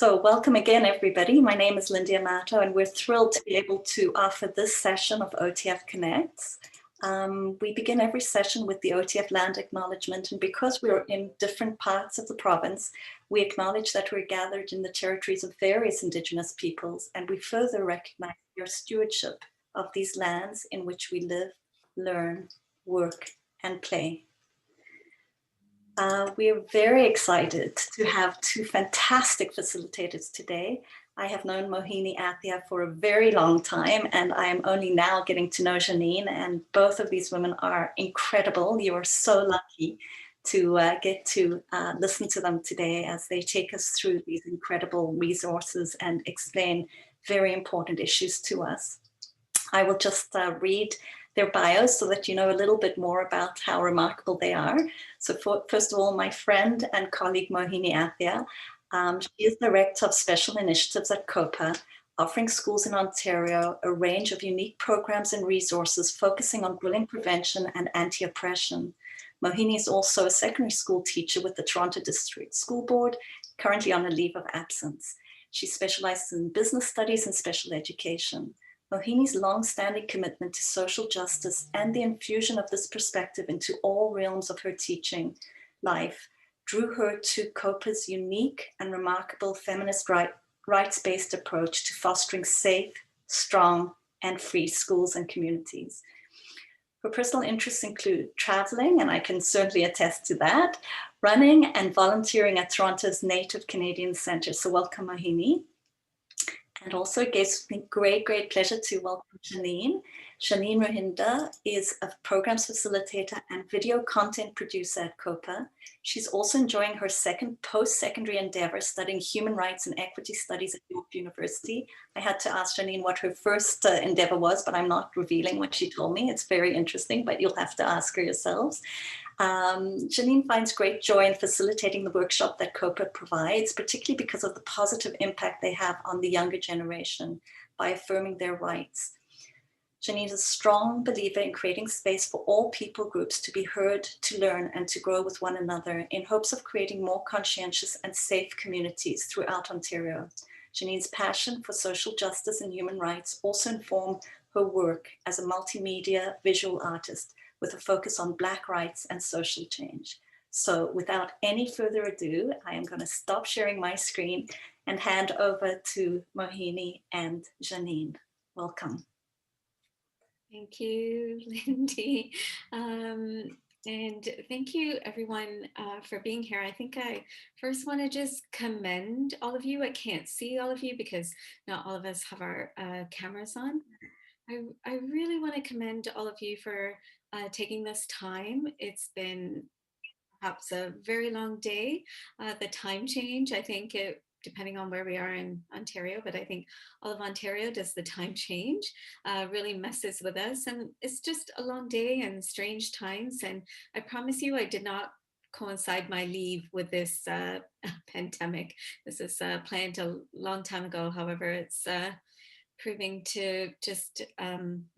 So welcome again, everybody. My name is Lindy Amato, and we're thrilled to be able to offer this session of OTF Connects. We begin every session with the Otf Land Acknowledgement, and because we're in different parts of the province, we acknowledge that we're gathered in the territories of various Indigenous peoples, and we further recognize your stewardship of these lands in which we live, learn, work, and play. We're very excited to have two fantastic facilitators today. I have known Mohini Athia for a very long time, and I am only now getting to know Janine, and both of these women are incredible. You are so lucky to get to listen to them today as they take us through these incredible resources and explain very important issues to us. I will just read their bios so that you know a little bit more about how remarkable they are. So first of all, my friend and colleague Mohini Athia, she is Director of Special Initiatives at COPA, offering schools in Ontario a range of unique programs and resources focusing on bullying prevention and anti-oppression. Mohini is also a secondary school teacher with the Toronto District School Board, currently on a leave of absence. She specializes in business studies and special education. Mohini's long-standing commitment to social justice and the infusion of this perspective into all realms of her teaching life drew her to COPA's unique and remarkable feminist rights-based approach to fostering safe, strong, and free schools and communities. Her personal interests include traveling, and I can certainly attest to that, running and volunteering at Toronto's Native Canadian Centre. So welcome, Mohini. And also it gives me great pleasure to welcome Janine. Janine Ruhinda is a programs facilitator and video content producer at COPA. She's also enjoying her second post-secondary endeavor studying human rights and equity studies at York University. I had to ask Janine what her first endeavor was, but I'm not revealing what she told me. It's very interesting, but you'll have to ask her yourselves. Janine finds great joy in facilitating the workshop that COPA provides, particularly because of the positive impact they have on the younger generation by affirming their rights. Janine is a strong believer in creating space for all people groups to be heard, to learn, and to grow with one another in hopes of creating more conscientious and safe communities throughout Ontario. Janine's passion for social justice and human rights also inform her work as a multimedia visual artist, with a focus on Black rights and social change. So without any further ado, I am going to stop sharing my screen and hand over to Mohini and Janine. Welcome. Thank you, Lindy. And thank you everyone for being here. I think I first want to just commend all of you. I can't see all of you because not all of us have our cameras on. I really want to commend all of you for taking this time. It's been perhaps a very long day. The time change, I think depending on where we are in Ontario, but I think all of Ontario does the time change, really messes with us. And it's just a long day and strange times. And I promise you, I did not coincide my leave with this pandemic. This is planned a long time ago. However, it's proving to just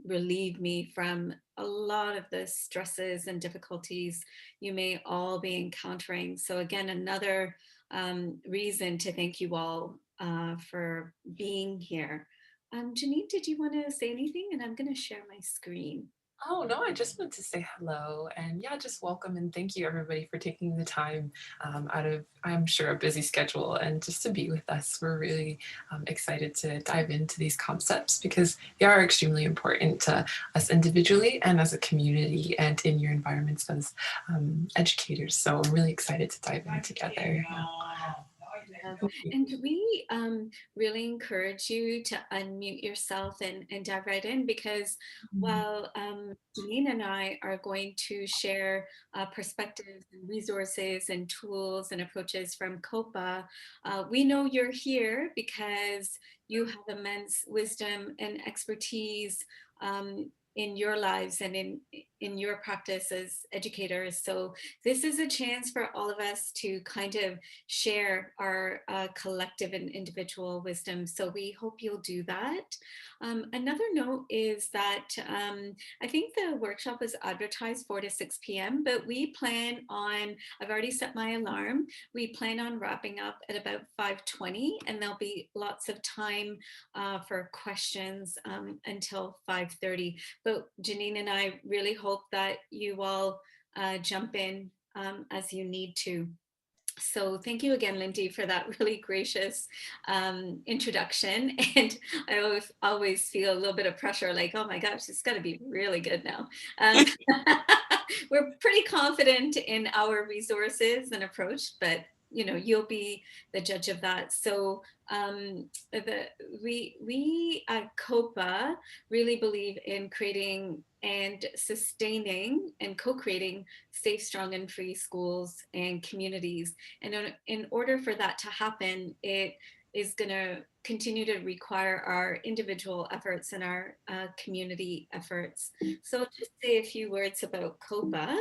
relieve me from a lot of the stresses and difficulties you may all be encountering. So again, another reason to thank you all for being here. Janine, did you want to say anything? And I'm going to share my screen. Oh, no, I just want to say hello and yeah, just welcome and thank you everybody for taking the time out of, I'm sure, a busy schedule and just to be with us. We're really excited to dive into these concepts because they are extremely important to us individually and as a community and in your environments as educators. So I'm really excited to dive in together. And we really encourage you to unmute yourself and dive right in because while Janine and I are going to share perspectives and resources and tools and approaches from COPA, we know you're here because you have immense wisdom and expertise in your lives and in your practice as educators. So this is a chance for all of us to kind of share our collective and individual wisdom. So we hope you'll do that. Another note is that I think the workshop is advertised 4 to 6 p.m., but we plan on, I've already set my alarm, we plan on wrapping up at about 5:20, and there'll be lots of time for questions until 5:30. But Janine and I really hope that you all jump in as you need to. So thank you again, Lindy, for that really gracious introduction. And I always feel a little bit of pressure, like, oh my gosh, it's got to be really good now. We're pretty confident in our resources and approach, but you know, you'll be the judge of that. So we at COPA really believe in creating and sustaining and co-creating safe, strong, and free schools and communities. And in order for that to happen, it is going to continue to require our individual efforts and our community efforts. So I'll just say a few words about COPA.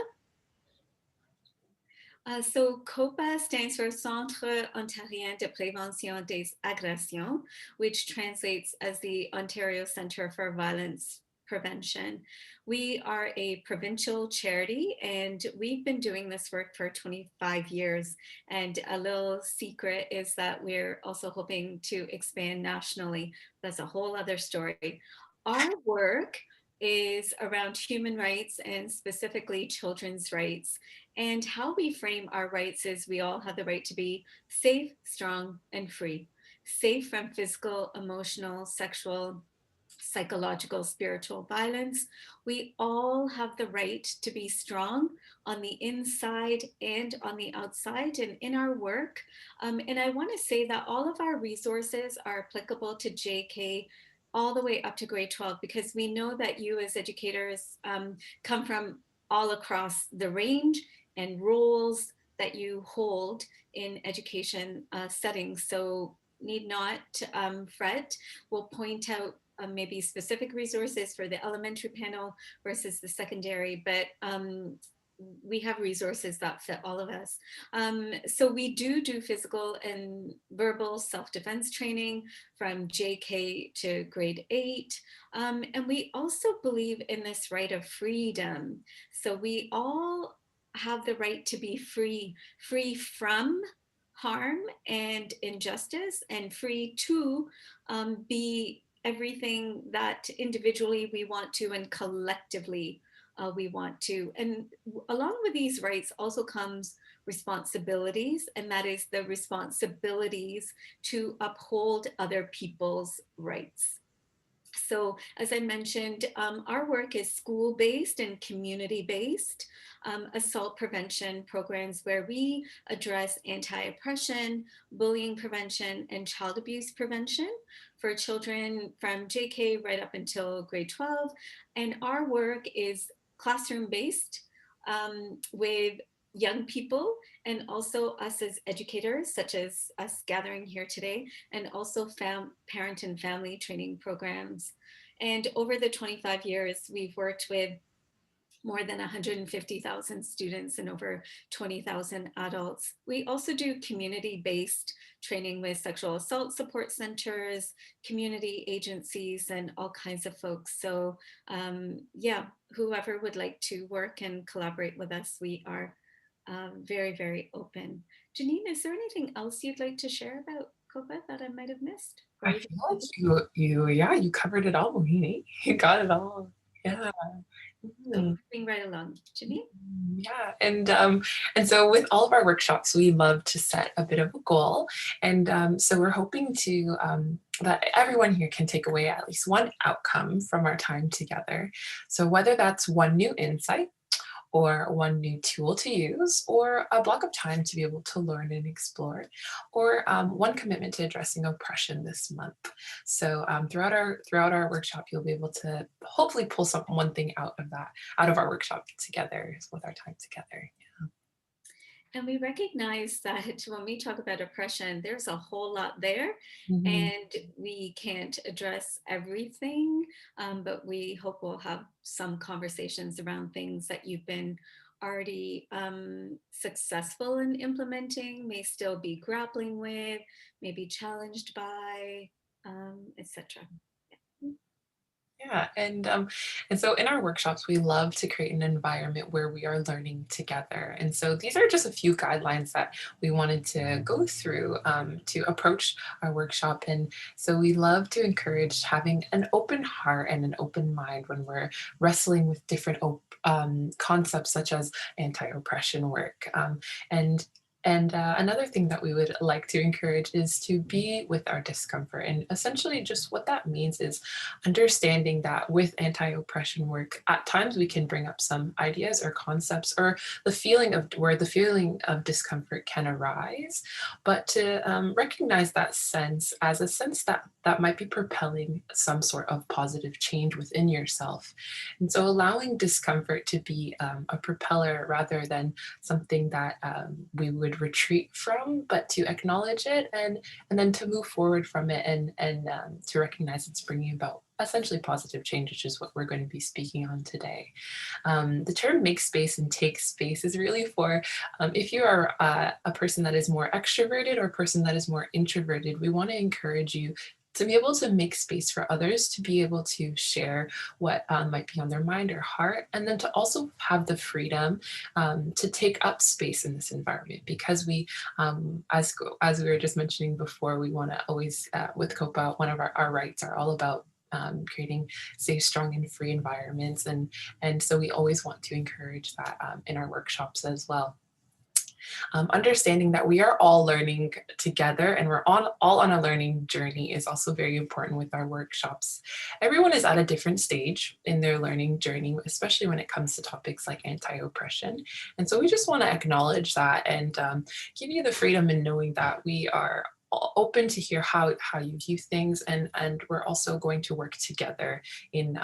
So COPA stands for Centre Ontarien de Prévention des Agressions, which translates as the Ontario Centre for Violence Prevention. We are a provincial charity, and we've been doing this work for 25 years. And a little secret is that we're also hoping to expand nationally. That's a whole other story. Our work is around human rights and specifically children's rights. And how we frame our rights is we all have the right to be safe, strong, and free. Safe from physical, emotional, sexual, psychological, spiritual violence. We all have the right to be strong on the inside and on the outside and in our work. And I want to say that all of our resources are applicable to JK all the way up to grade 12, because we know that you as educators come from all across the range and roles that you hold in education settings. So need not fret. We'll point out maybe specific resources for the elementary panel versus the secondary, but we have resources that fit all of us. So we do physical and verbal self-defense training from JK to grade 8. And we also believe in this right of freedom. So we all have the right to be free from harm and injustice, and free to be everything that individually we want to and collectively we want to. And along with these rights also comes responsibilities, and that is the responsibilities to uphold other people's rights. So as I mentioned, our work is school-based and community-based assault prevention programs where we address anti-oppression, bullying prevention, and child abuse prevention for children from JK right up until grade 12. And our work is classroom-based with young people, and also us as educators, such as us gathering here today, and also parent and family training programs. And over the 25 years, we've worked with more than 150,000 students and over 20,000 adults. We also do community-based training with sexual assault support centers, community agencies, and all kinds of folks. So yeah, whoever would like to work and collaborate with us, we are very, very open. Janine, is there anything else you'd like to share about COPA that I might have missed? I feel like you covered it all, Mohini. You got it all. Yeah. Moving right along, Janine. Yeah, and so with all of our workshops, we love to set a bit of a goal, and so we're hoping to that everyone here can take away at least one outcome from our time together. So whether that's one new insight, or one new tool to use, or a block of time to be able to learn and explore, or one commitment to addressing oppression this month. So throughout our workshop, you'll be able to hopefully pull one thing out of our workshop together with our time together. Yeah. And we recognize that when we talk about oppression, there's a whole lot there, Mhm. and we can't address everything, but we hope we'll have some conversations around things that you've been already successful in implementing, may still be grappling with, may be challenged by, etc. Yeah, and so in our workshops, we love to create an environment where we are learning together. And so these are just a few guidelines that we wanted to go through to approach our workshop. And so we love to encourage having an open heart and an open mind when we're wrestling with different concepts such as anti-oppression work. And another thing that we would like to encourage is to be with our discomfort. And essentially, just what that means is understanding that with anti-oppression work, at times we can bring up some ideas or concepts or the feeling of where the feeling of discomfort can arise, but to recognize that sense as a sense that might be propelling some sort of positive change within yourself. And so allowing discomfort to be a propeller rather than something that we would retreat from, but to acknowledge it and then to move forward from it and to recognize it's bringing about essentially positive change, which is what we're going to be speaking on today. The term make space and take space is really for if you are a person that is more extroverted or a person that is more introverted, we want to encourage you to be able to make space for others to be able to share what might be on their mind or heart, and then to also have the freedom to take up space in this environment, because we, as we were just mentioning before, we want to always, with COPA, one of our rights are all about creating safe, strong, and free environments, and so we always want to encourage that in our workshops as well. Understanding that we are all learning together and we're all on a learning journey is also very important with our workshops. Everyone is at a different stage in their learning journey, especially when it comes to topics like anti-oppression. And so we just want to acknowledge that and give you the freedom in knowing that we are open to hear how you view things, and we're also going to work together in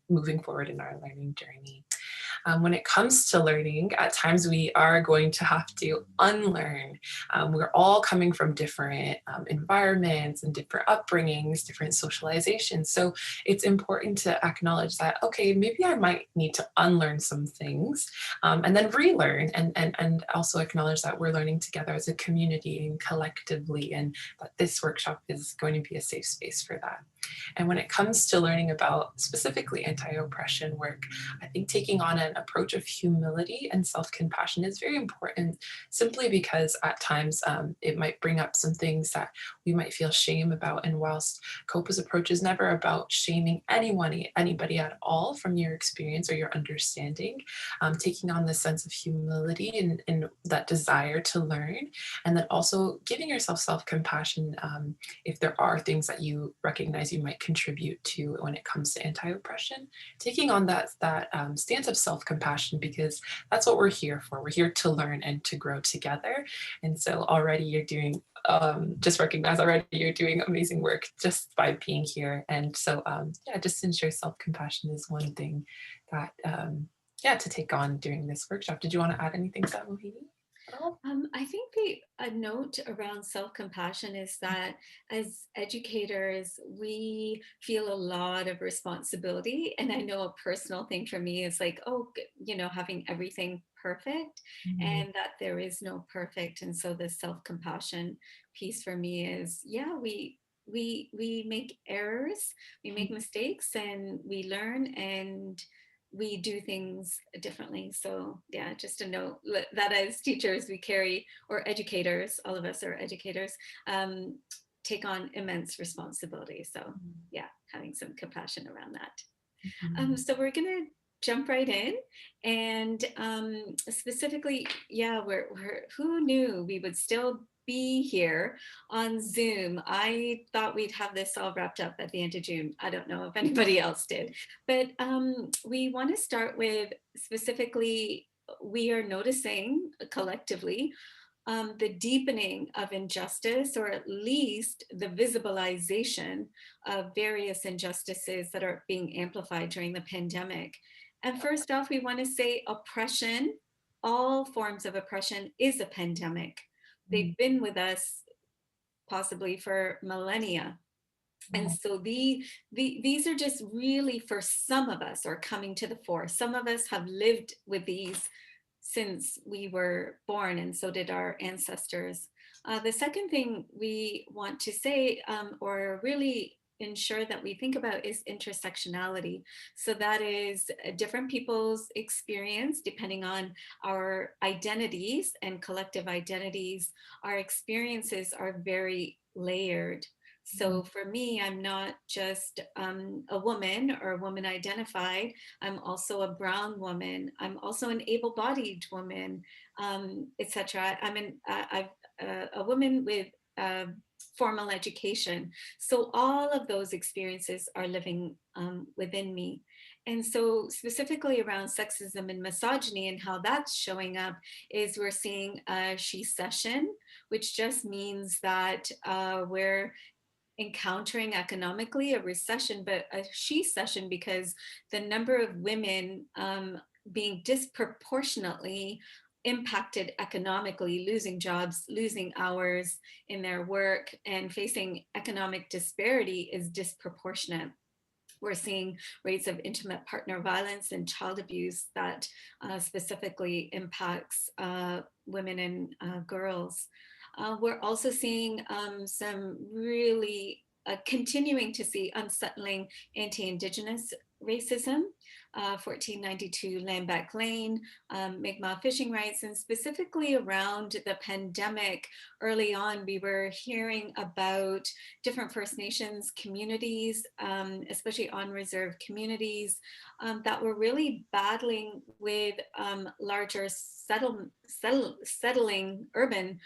moving forward in our learning journey. When it comes to learning, at times we are going to have to unlearn. We're all coming from different environments and different upbringings, different socializations. So it's important to acknowledge that, okay, maybe I might need to unlearn some things and then relearn, and also acknowledge that we're learning together as a community and collectively, and that this workshop is going to be a safe space for that. And when it comes to learning about specifically anti-oppression work, I think taking on an approach of humility and self-compassion is very important, simply because at times it might bring up some things that we might feel shame about. And whilst COPA's approach is never about shaming anybody at all from your experience or your understanding, taking on this sense of humility and that desire to learn, and then also giving yourself self-compassion if there are things that you recognize you might contribute to when it comes to anti-oppression, taking on that stance of self-compassion, because that's what we're here for. We're here to learn and to grow together. And so already you're doing, just recognize already you're doing amazing work just by being here. And so yeah, just ensure self-compassion is one thing that yeah, to take on during this workshop. Did you want to add anything to that, Mohini? I think a note around self-compassion is that as educators, we feel a lot of responsibility. And I know a personal thing for me is like, oh, having everything perfect, and that there is no perfect. And so the self-compassion piece for me is, yeah, we make errors, we make mistakes, and we learn, and we do things differently. So yeah, just to know that as teachers we carry, or educators, all of us are educators, take on immense responsibility. So yeah, having some compassion around that. So we're gonna jump right in, and specifically, yeah, who knew we would still be here on Zoom? I thought we'd have this all wrapped up at the end of June. I don't know if anybody else did, but we want to start with specifically, we are noticing collectively the deepening of injustice, or at least the visibilization of various injustices that are being amplified during the pandemic. And first off, we want to say oppression all forms of oppression is a pandemic. They've been with us possibly for millennia. And so these are just really, for some of us, are coming to the fore. Some of us have lived with these since we were born, and so did our ancestors. The second thing we want to say, or really ensure that we think about, is intersectionality. So that is different people's experience, depending on our identities and collective identities. Our experiences are very layered. So for me, I'm not just a woman or a woman identified. I'm also a brown woman. I'm also an able-bodied woman, etc. I'm a woman with formal education. So all of those experiences are living within me. And so specifically around sexism and misogyny and how that's showing up is we're seeing a she-cession, which just means that we're encountering economically a recession, but a she-cession because the number of women being disproportionately impacted economically, losing jobs, losing hours in their work, and facing economic disparity is disproportionate. We're seeing rates of intimate partner violence and child abuse that specifically impacts women and girls. We're also seeing some really continuing to see unsettling anti-Indigenous racism, 1492 Lambeck Lane, Mi'kmaq fishing rights, and specifically around the pandemic. Early on, we were hearing about different First Nations communities, especially on reserve communities, that were really battling with larger settling urban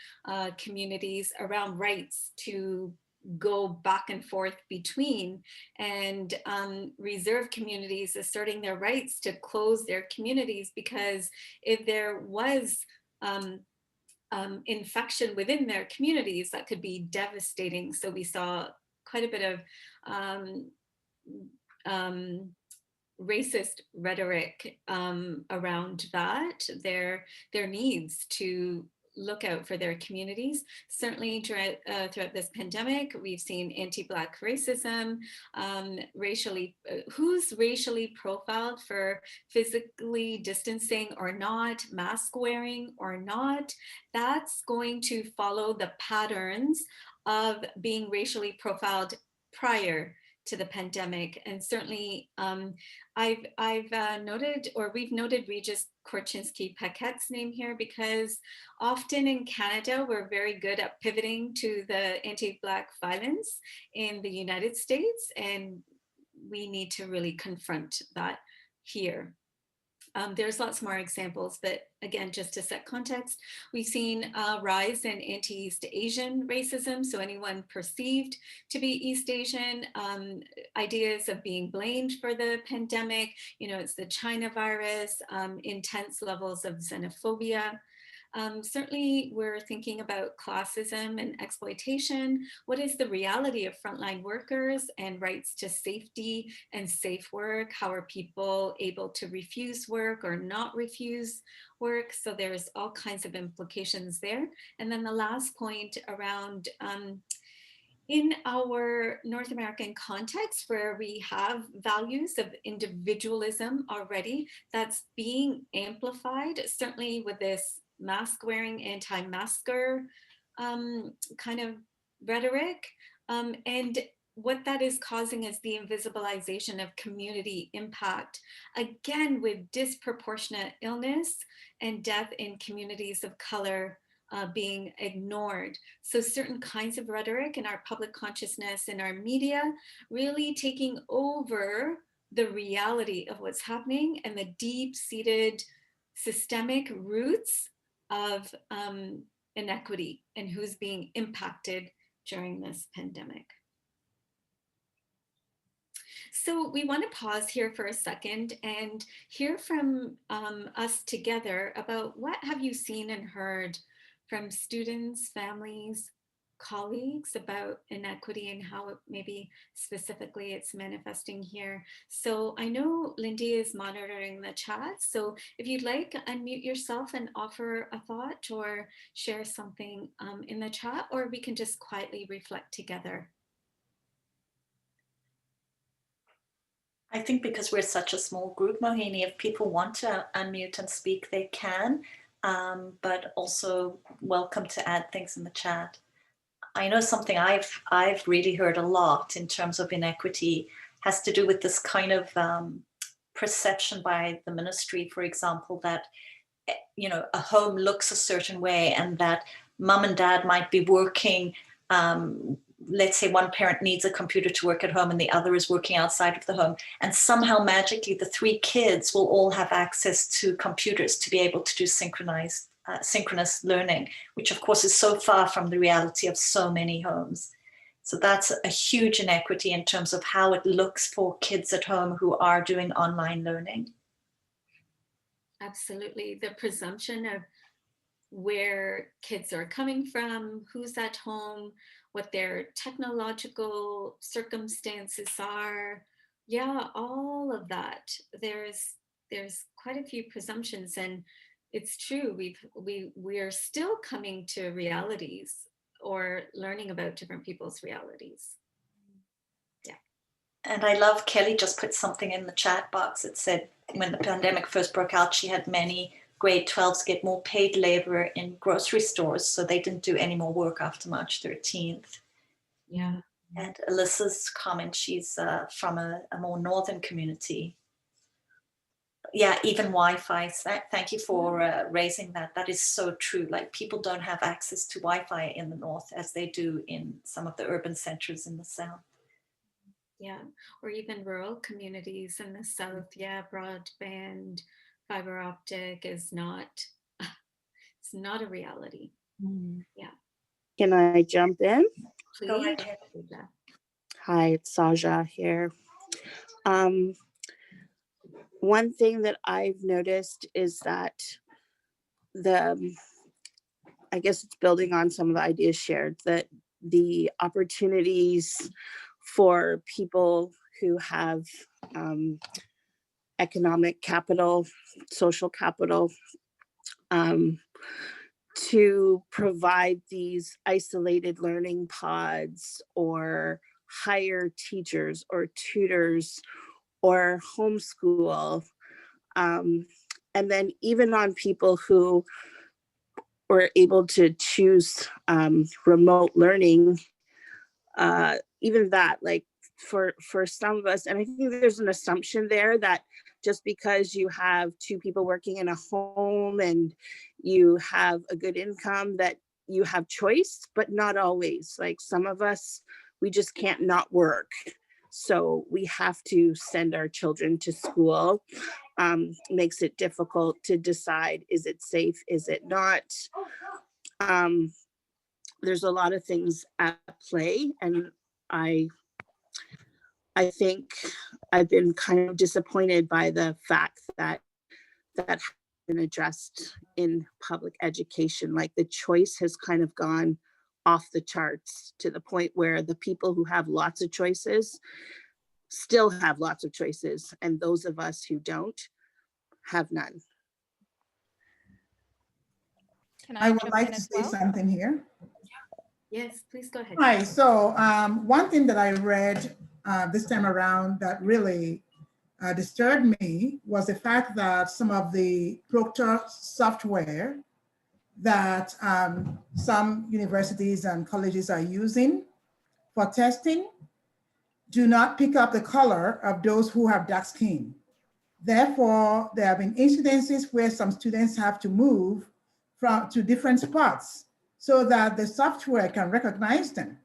communities around rights to go back and forth between, and reserve communities asserting their rights to close their communities because if there was infection within their communities, that could be devastating. So we saw quite a bit of racist rhetoric around that, their needs to look out for their communities. Certainly throughout this pandemic, we've seen anti-Black racism, who's racially profiled for physically distancing or not, mask wearing or not. That's going to follow the patterns of being racially profiled prior to the pandemic. And certainly I've noted, or we've noted, Regis Korchinski-Paquette's name here because often in Canada, we're very good at pivoting to the anti-Black violence in the United States, and we need to really confront that here. There's lots more examples, but again, just to set context, we've seen a rise in anti-East Asian racism. So anyone perceived to be East Asian, ideas of being blamed for the pandemic, it's the China virus, intense levels of xenophobia. Certainly, we're thinking about classism and exploitation. What is the reality of frontline workers and rights to safety and safe work? How are people able to refuse work or not refuse work? So there's all kinds of implications there. And then the last point around in our North American context, where we have values of individualism already, that's being amplified, certainly with this mask wearing, anti-masker kind of rhetoric. And what that is causing is the invisibilization of community impact, again, with disproportionate illness and death in communities of color being ignored. So certain kinds of rhetoric in our public consciousness, in our media, really taking over the reality of what's happening and the deep-seated systemic roots of inequity and who's being impacted during this pandemic. So we want to pause here for a second and hear from us together about what have you seen and heard from students, families, colleagues about inequity and how it maybe specifically it's manifesting here. So I know Lindy is monitoring the chat. So if you'd like, unmute yourself and offer a thought or share something in the chat, or we can just quietly reflect together. I think because we're such a small group, Mohini, if people want to unmute and speak, they can, but also welcome to add things in the chat. I know something I've really heard a lot in terms of inequity has to do with this kind of perception by the ministry, for example, that, you know, a home looks a certain way and that mum and dad might be working. Let's say one parent needs a computer to work at home and the other is working outside of the home. And somehow magically the 3 kids will all have access to computers to be able to do synchronous learning, which of course is so far from the reality of so many homes. So that's a huge inequity in terms of how it looks for kids at home who are doing online learning. Absolutely. The presumption of where kids are coming from, who's at home, what their technological circumstances are. Yeah, all of that. There's quite a few presumptions, and it's true. We're still coming to realities or learning about different people's realities. Yeah. And I love Kelly just put something in the chat box. It said when the pandemic first broke out, she had many grade 12s get more paid labor in grocery stores, so they didn't do any more work after March 13th. Yeah. And Alyssa's comment, she's from a more northern community. Yeah, even Wi-Fi. Thank you for raising that. That is so true. Like, people don't have access to Wi-Fi in the north as they do in some of the urban centers in the south. Yeah, or even rural communities in the south. Yeah, broadband, fiber optic is not, it's not a reality. Yeah. Can I jump in? Please. Go right ahead. Hi, it's Saja here. One thing that I've noticed is that I guess it's building on some of the ideas shared, that the opportunities for people who have economic capital, social capital, to provide these isolated learning pods or hire teachers or tutors or homeschool. And then even on people who were able to choose remote learning, even that, like for some of us, and I think there's an assumption there that just because you have 2 people working in a home and you have a good income that you have choice, but not always. Like, some of us, we just can't not work. So we have to send our children to school. Makes it difficult to decide, is it safe, is it not? There's a lot of things at play, and I think I've been kind of disappointed by the fact that has been addressed in public education. Like, the choice has kind of gone off the charts to the point where the people who have lots of choices still have lots of choices, and those of us who don't have none. I would like to say something here. Yes, please go ahead. Hi, so one thing that I read this time around that really disturbed me was the fact that some of the Proctor software that some universities and colleges are using for testing do not pick up the color of those who have dark skin. Therefore, there have been incidences where some students have to move to different spots so that the software can recognize them,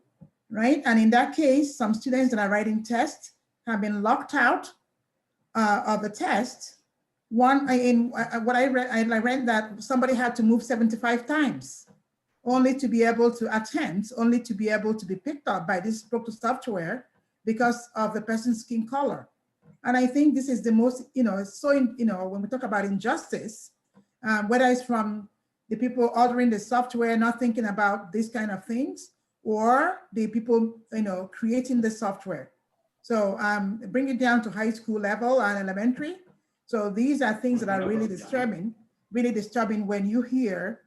right? And in that case, some students that are writing tests have been locked out of the test. What I read that somebody had to move 75 times only to be able to attempt, only to be able to be picked up by this Proctor software because of the person's skin color. And I think this is the most, when we talk about injustice, whether it's from the people ordering the software, not thinking about these kind of things, or the people, creating the software. So bring it down to high school level and elementary. So these are things that are really disturbing when you hear,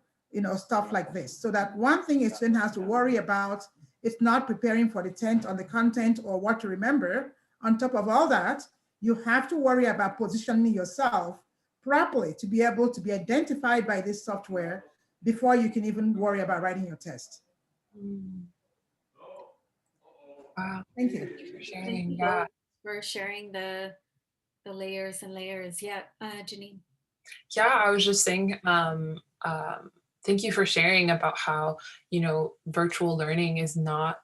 stuff like this. So that one thing a student has to worry about, it's not preparing for the tent on the content or what to remember. On top of all that, you have to worry about positioning yourself properly to be able to be identified by this software before you can even worry about writing your test. Wow. Thank you. Thank you for sharing. Thank you Yeah. for sharing the layers and layers. Yeah, Janine. Yeah, I was just saying, thank you for sharing about how, virtual learning is not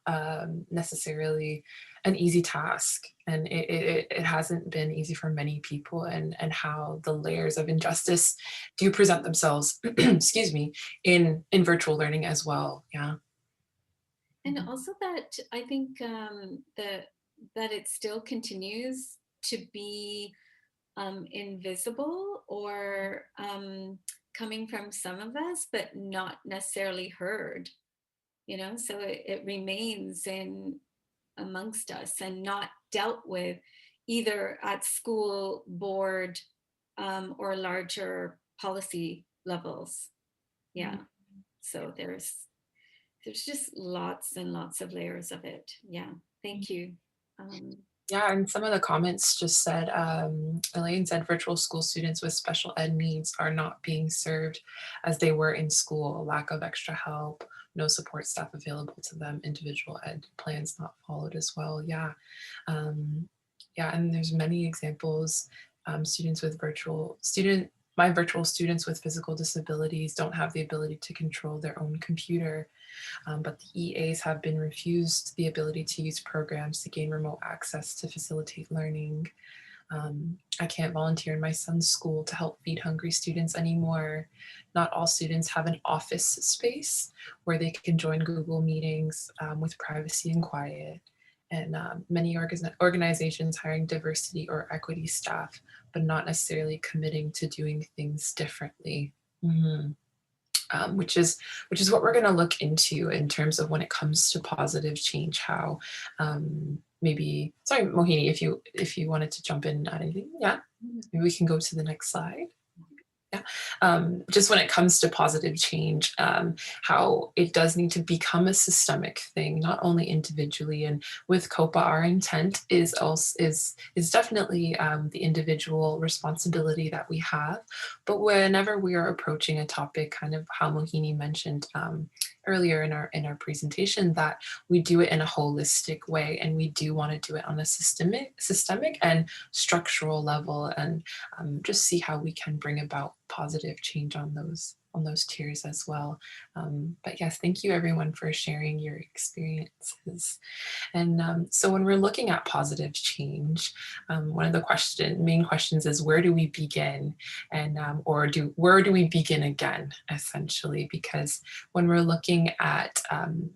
necessarily an easy task, and it hasn't been easy for many people, and how the layers of injustice do present themselves, excuse me, in virtual learning as well. Yeah. And also that I think that it still continues to be invisible or coming from some of us, but not necessarily heard, so it remains in amongst us and not dealt with either at school, board, or larger policy levels. Yeah. So there's just lots and lots of layers of it. Yeah. Thank you. Yeah, and some of the comments just said, Elaine said, virtual school students with special ed needs are not being served as they were in school. Lack of extra help, no support staff available to them, individual ed plans not followed as well. Yeah, yeah, and there's many examples. My virtual students with physical disabilities don't have the ability to control their own computer. But the EAs have been refused the ability to use programs to gain remote access to facilitate learning. I can't volunteer in my son's school to help feed hungry students anymore. Not all students have an office space where they can join Google meetings with privacy and quiet. And many organizations hiring diversity or equity staff, but not necessarily committing to doing things differently. Mm-hmm. Which is what we're going to look into in terms of when it comes to positive change, how maybe, sorry, Mohini, if you wanted to jump in at anything. Yeah, maybe we can go to the next slide. Yeah, just when it comes to positive change, how it does need to become a systemic thing, not only individually. And with COPA, our intent is definitely the individual responsibility that we have. But whenever we are approaching a topic, kind of how Mohini mentioned earlier in our presentation, that we do it in a holistic way, and we do want to do it on a systemic and structural level, and just see how we can bring about positive change on those tiers as well. But yes, thank you everyone for sharing your experiences. And so when we're looking at positive change, one of the main questions is, where do we begin? And where do we begin again, essentially? Because when we're looking at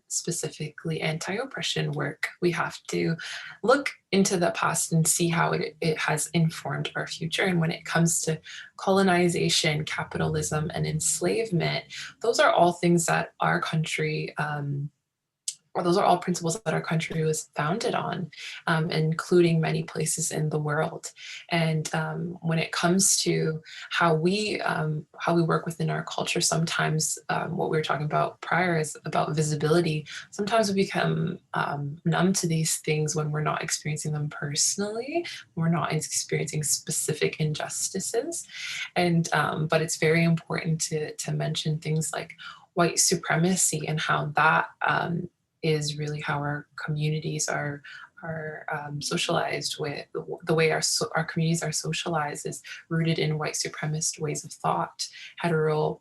specifically anti-oppression work, we have to look into the past and see how it has informed our future. And when it comes to colonization, capitalism, and enslavement, those are all things that our country, or those are all principles that our country was founded on, including many places in the world. And when it comes to how we work within our culture, sometimes what we were talking about prior is about visibility. Sometimes we become numb to these things when we're not experiencing them personally, we're not experiencing specific injustices. And but it's very important to mention things like white supremacy and how that is really how our communities are socialized. With the way our communities are socialized is rooted in white supremacist ways of thought, hetero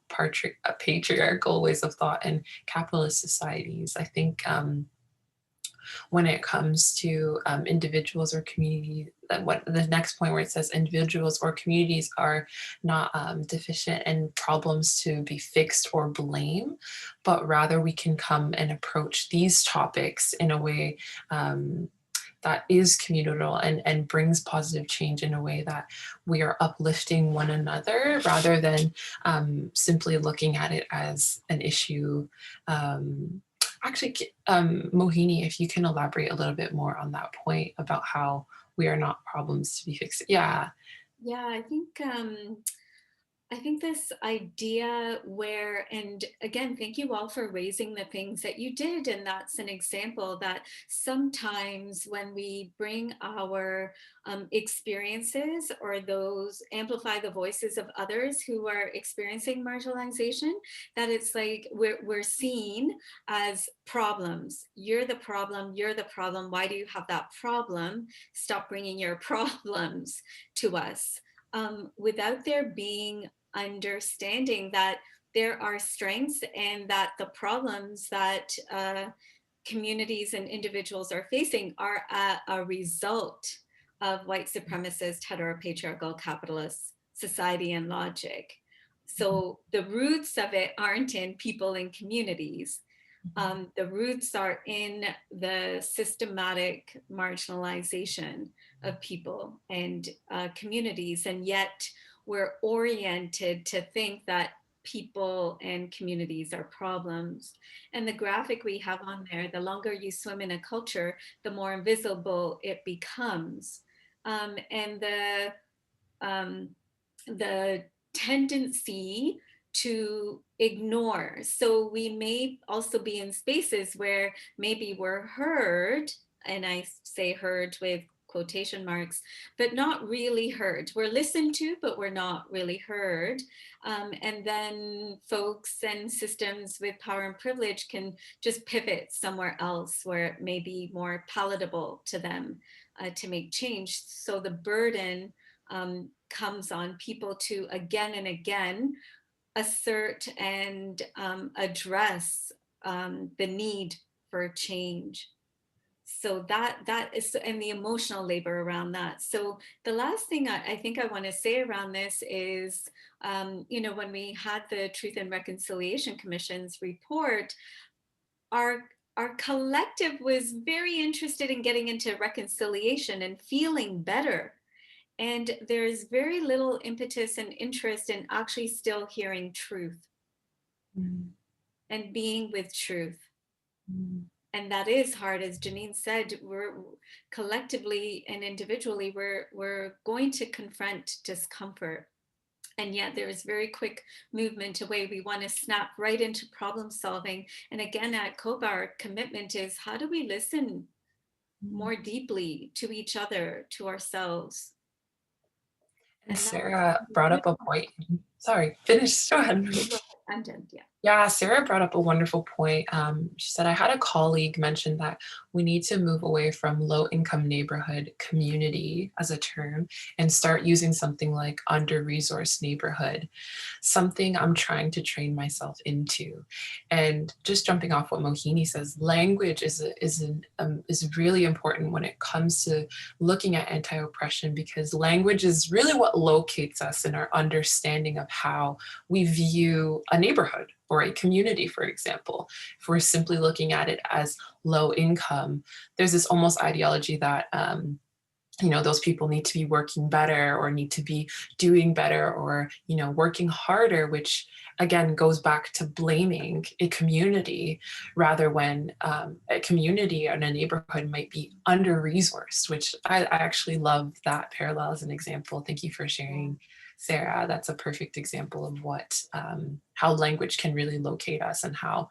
patriarchal ways of thought, and capitalist societies. I think when it comes to individuals or communities, what the next point where it says individuals or communities are not deficient in problems to be fixed or blame, but rather we can come and approach these topics in a way that is communal and brings positive change in a way that we are uplifting one another, rather than simply looking at it as an issue Actually, Mohini, if you can elaborate a little bit more on that point about how we are not problems to be fixed. Yeah. Yeah, I think this idea where, and again, thank you all for raising the things that you did. And that's an example that sometimes when we bring our experiences or those amplify the voices of others who are experiencing marginalization, that it's like we're seen as problems. You're the problem, you're the problem. Why do you have that problem? Stop bringing your problems to us. Without there being understanding that there are strengths and that the problems that communities and individuals are facing are a result of white supremacist, heteropatriarchal, capitalist society and logic. So the roots of it aren't in people and communities. The roots are in the systematic marginalization of people and communities, and yet we're oriented to think that people and communities are problems. And the graphic we have on there, the longer you swim in a culture, the more invisible it becomes. And the tendency to ignore. So we may also be in spaces where maybe we're heard, and I say heard with quotation marks, but not really heard. We're listened to, but we're not really heard. And then folks and systems with power and privilege can just pivot somewhere else where it may be more palatable to them to make change. So the burden comes on people to again and again assert and address the need for change. So that is, and the emotional labor around that. So the last thing I think I want to say around this is, when we had the Truth and Reconciliation Commission's report, our collective was very interested in getting into reconciliation and feeling better. And there's very little impetus and interest in actually still hearing truth and being with truth. And that is hard, as Janine said. We're collectively and individually, we're going to confront discomfort. And yet there is very quick movement away. We want to snap right into problem solving. And again, at COPA, our commitment is, how do we listen more deeply to each other, to ourselves? And Sarah brought up a point. Sorry, finish. Go ahead. I'm done, yeah. Yeah, Sarah brought up a wonderful point. She said, I had a colleague mention that we need to move away from low-income neighborhood community as a term and start using something like under-resourced neighborhood, something I'm trying to train myself into. And just jumping off what Mohini says, language is really important when it comes to looking at anti-oppression, because language is really what locates us in our understanding of how we view a neighborhood or a community, for example. If we're simply looking at it as low income, there's this almost ideology that those people need to be working better or need to be doing better or working harder, which again goes back to blaming a community rather when a community and a neighborhood might be under-resourced, which I actually love that parallel as an example. Thank you for sharing, Sarah. That's a perfect example of what how language can really locate us and how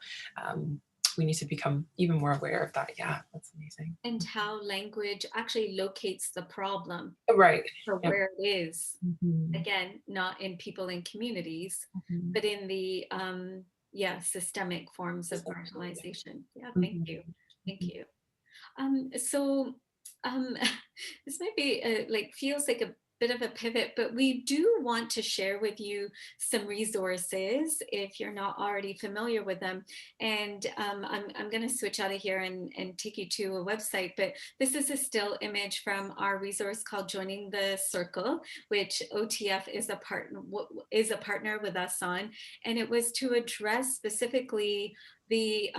we need to become even more aware of that. Yeah, that's amazing. And how language actually locates the problem. Right. For where it is. Again, not in people and communities, but in the systemic forms of marginalization. Yeah, thank you. Thank you. So this might be feels like a bit of a pivot, but we do want to share with you some resources if you're not already familiar with them. And I'm going to switch out of here and take you to a website, but this is a still image from our resource called Joining the Circle, which OTF is a partner with us on. And it was to address specifically the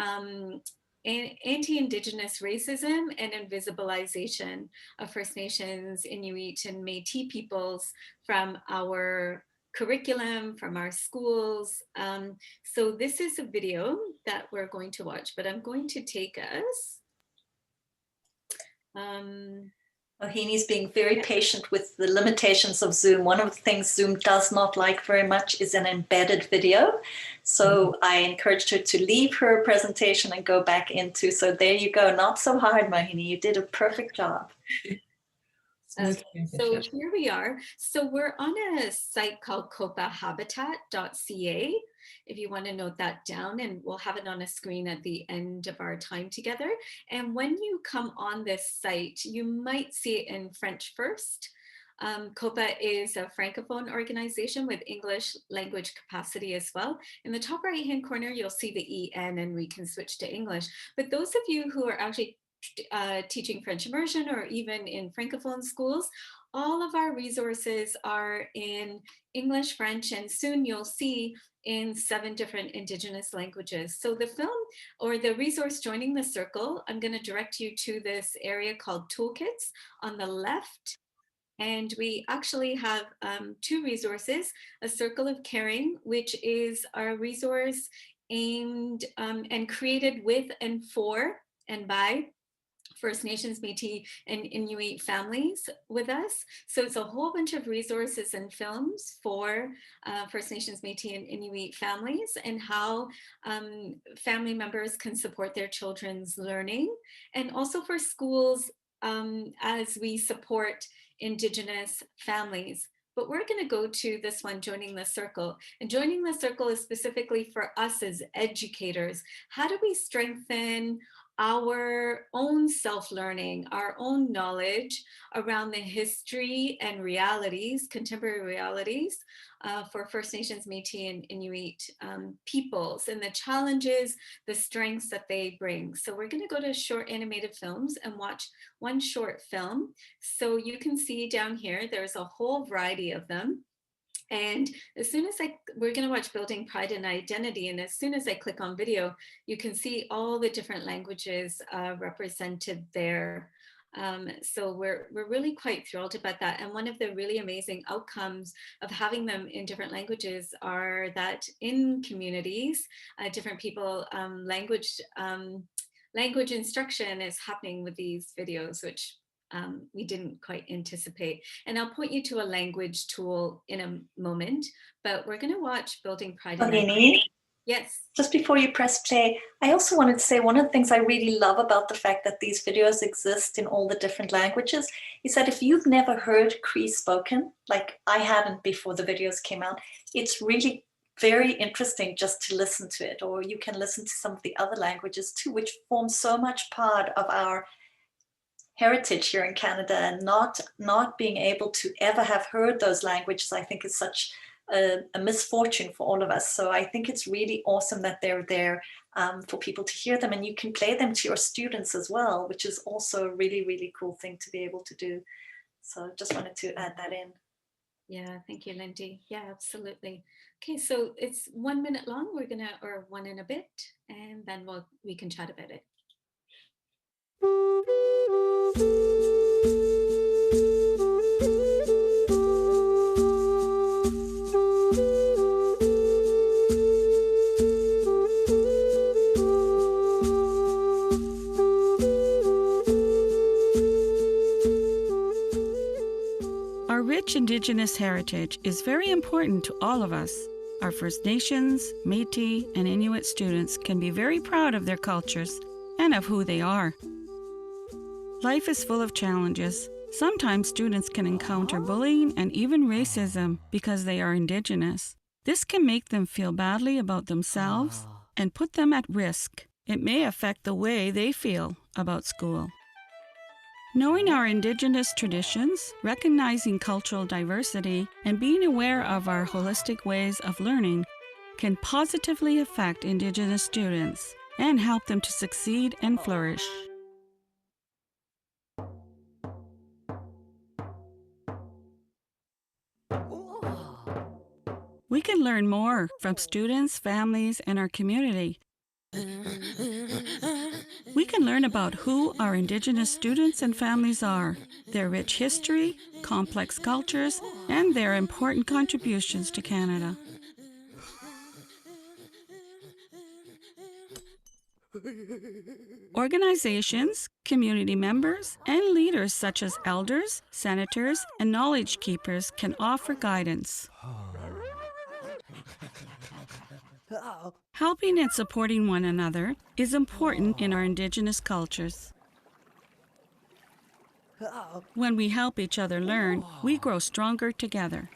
anti-Indigenous racism and invisibilization of First Nations, Inuit, and Métis peoples from our curriculum, from our schools. So this is a video that we're going to watch, but I'm going to take us. Mohini's being very patient with the limitations of Zoom. One of the things Zoom does not like very much is an embedded video. So I encouraged her to leave her presentation and go back into, so there you go. Not so hard, Mohini. You did a perfect job. So here we are. So we're on a site called copahabitat.ca, if you want to note that down, and we'll have it on a screen at the end of our time together. And when you come on this site, you might see it in French first. COPA is a Francophone organization with English language capacity as well. In the top right-hand corner, you'll see the EN, and we can switch to English. But those of you who are actually teaching French immersion or even in Francophone schools, all of our resources are in English, French, and soon you'll see in 7 different Indigenous languages. So the film or the resource Joining the Circle, I'm going to direct you to this area called Toolkits on the left. And we actually have 2 resources, a Circle of Caring, which is our resource aimed and created with and for and by First Nations, Métis, and Inuit families with us. So it's a whole bunch of resources and films for First Nations, Métis, and Inuit families, and how family members can support their children's learning, and also for schools as we support Indigenous families. But we're going to go to this one, Joining the Circle. And Joining the Circle is specifically for us as educators. How do we strengthen our own self-learning, our own knowledge around the history and realities, contemporary realities for First Nations, Métis, and Inuit peoples, and the challenges, the strengths that they bring. So we're going to go to short animated films and watch one short film. So you can see down here, there's a whole variety of them. And as soon as we're going to watch Building Pride and Identity, and as soon as I click on video, you can see all the different languages represented there. So we're really quite thrilled about that. And one of the really amazing outcomes of having them in different languages are that in communities, different people, language instruction is happening with these videos, which we didn't quite anticipate. And I'll point you to a language tool in a moment, but we're going to watch Building Pride and Identity. Yes. Just before you press play, I also wanted to say one of the things I really love about the fact that these videos exist in all the different languages is that if you've never heard Cree spoken, like I hadn't before the videos came out, it's really very interesting just to listen to it, or you can listen to some of the other languages too, which form so much part of our heritage here in Canada, and not being able to ever have heard those languages, I think is such a misfortune for all of us. So I think it's really awesome that they're there for people to hear them, and you can play them to your students as well, which is also a really, really cool thing to be able to do. So just wanted to add that in. Yeah, thank you, Lindy. Yeah, absolutely. Okay, so it's 1 minute long. We're gonna, or 1 and a bit, and then we can chat about it. Our rich Indigenous heritage is very important to all of us. Our First Nations, Métis, and Inuit students can be very proud of their cultures and of who they are. Life is full of challenges. Sometimes students can encounter bullying and even racism because they are Indigenous. This can make them feel badly about themselves and put them at risk. It may affect the way they feel about school. Knowing our Indigenous traditions, recognizing cultural diversity, and being aware of our holistic ways of learning can positively affect Indigenous students and help them to succeed and flourish. We can learn more from students, families, and our community. We can learn about who our Indigenous students and families are, their rich history, complex cultures, and their important contributions to Canada. Organizations, community members, and leaders such as elders, senators, and knowledge keepers can offer guidance. Helping and supporting one another is important in our Indigenous cultures. When we help each other learn, we grow stronger together.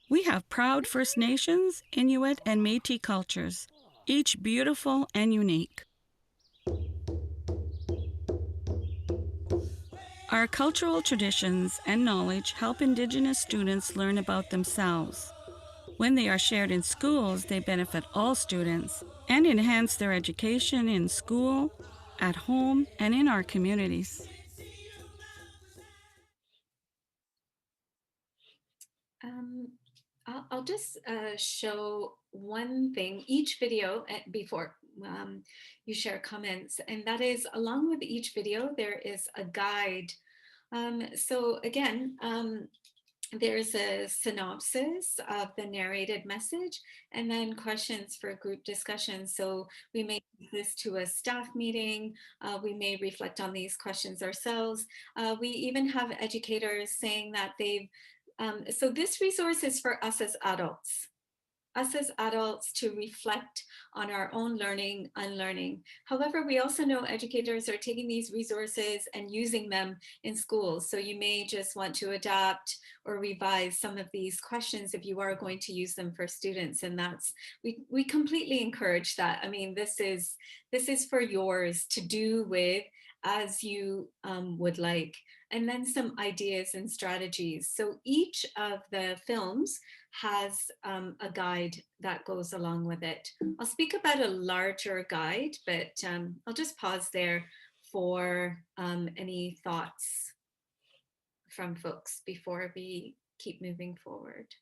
We have proud First Nations, Inuit, and Métis cultures, each beautiful and unique. Our cultural traditions and knowledge help Indigenous students learn about themselves. When they are shared in schools, they benefit all students and enhance their education in school, at home, and in our communities. I'll just show one thing each video before you share comments, and that is along with each video there is a guide. So again, there's a synopsis of the narrated message and then questions for group discussion. So we may take this to a staff meeting. We may reflect on these questions ourselves. We even have educators saying that they've so this resource is for us as adults to reflect on our own learning, unlearning. However, we also know educators are taking these resources and using them in schools. So you may just want to adapt or revise some of these questions if you are going to use them for students. And that's, we completely encourage that. I mean, this is for yours to do with as you would like. And then some ideas and strategies. So each of the films has a guide that goes along with it. I'll speak about a larger guide, but I'll just pause there for any thoughts from folks before we keep moving forward.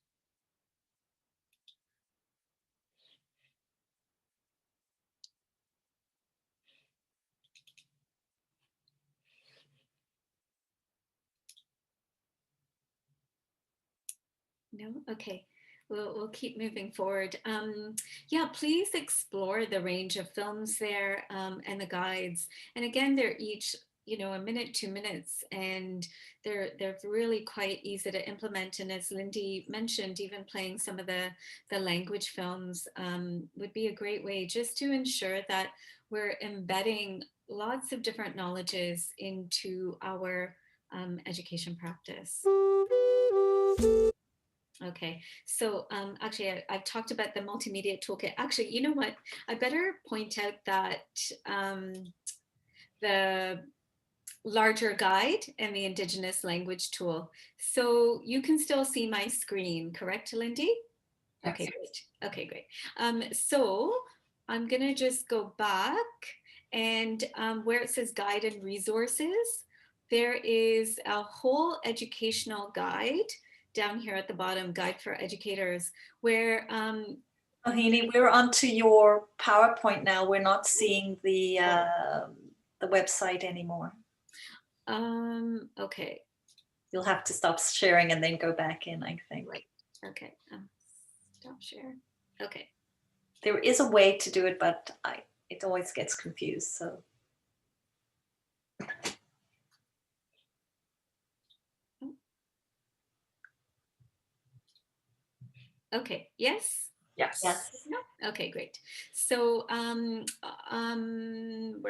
No? Okay. We'll keep moving forward. Yeah, please explore the range of films there and the guides. And again, they're each, a minute, 2 minutes, and they're really quite easy to implement. And as Lindy mentioned, even playing some of the language films would be a great way just to ensure that we're embedding lots of different knowledges into our education practice. Okay, so actually I've talked about the multimedia toolkit. Actually, you know what? I better point out that the larger guide and the Indigenous language tool. So you can still see my screen, correct, Lindy? Yes. Okay, great. Okay, great. So I'm gonna just go back and where it says guide and resources, there is a whole educational guide down here at the bottom, guide for educators, where Mohini, we're onto your PowerPoint now. We're not seeing the website anymore. Okay. You'll have to stop sharing and then go back in, I think. Right. Okay. Stop share. Okay. There is a way to do it, but it always gets confused. So. Okay. Yes. Yes. Yes. No? Okay, great. So where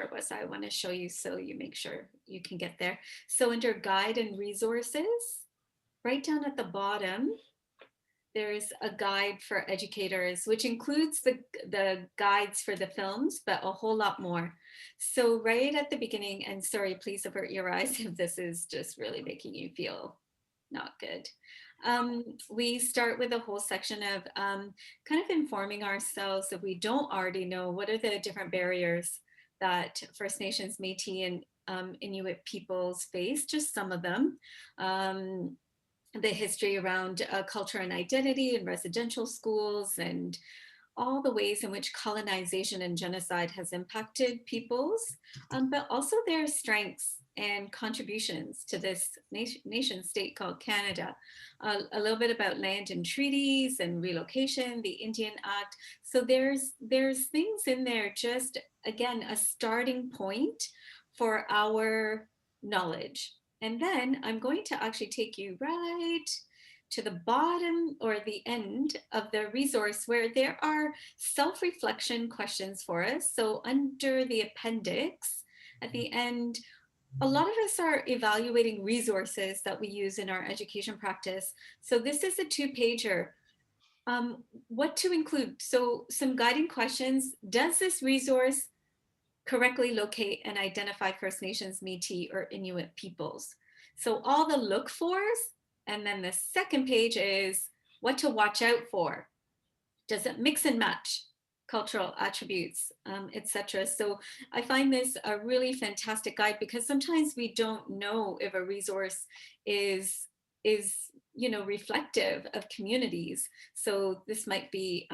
was I? Want to show you so you make sure you can get there. So under guide and resources, right down at the bottom, there's a guide for educators, which includes the guides for the films, but a whole lot more. So right at the beginning, and sorry, please avert your eyes if this is just really making you feel not good. We start with a whole section of kind of informing ourselves if we don't already know what are the different barriers that First Nations, Métis, and Inuit peoples face, just some of them. The history around culture and identity in residential schools, and all the ways in which colonization and genocide has impacted peoples, but also their strengths and contributions to this nation state called Canada. A little bit about land and treaties and relocation, the Indian Act. So there's things in there, just again, a starting point for our knowledge. And then I'm going to actually take you right to the bottom or the end of the resource, where there are self-reflection questions for us. So under the appendix at the end, a lot of us are evaluating resources that we use in our education practice. So this is a 2-pager. What to include? So some guiding questions. Does this resource correctly locate and identify First Nations, Métis, or Inuit peoples? So all the look fors. And then the second page is what to watch out for. Does it mix and match cultural attributes, etc. So I find this a really fantastic guide, because sometimes we don't know if a resource is reflective of communities. So this might be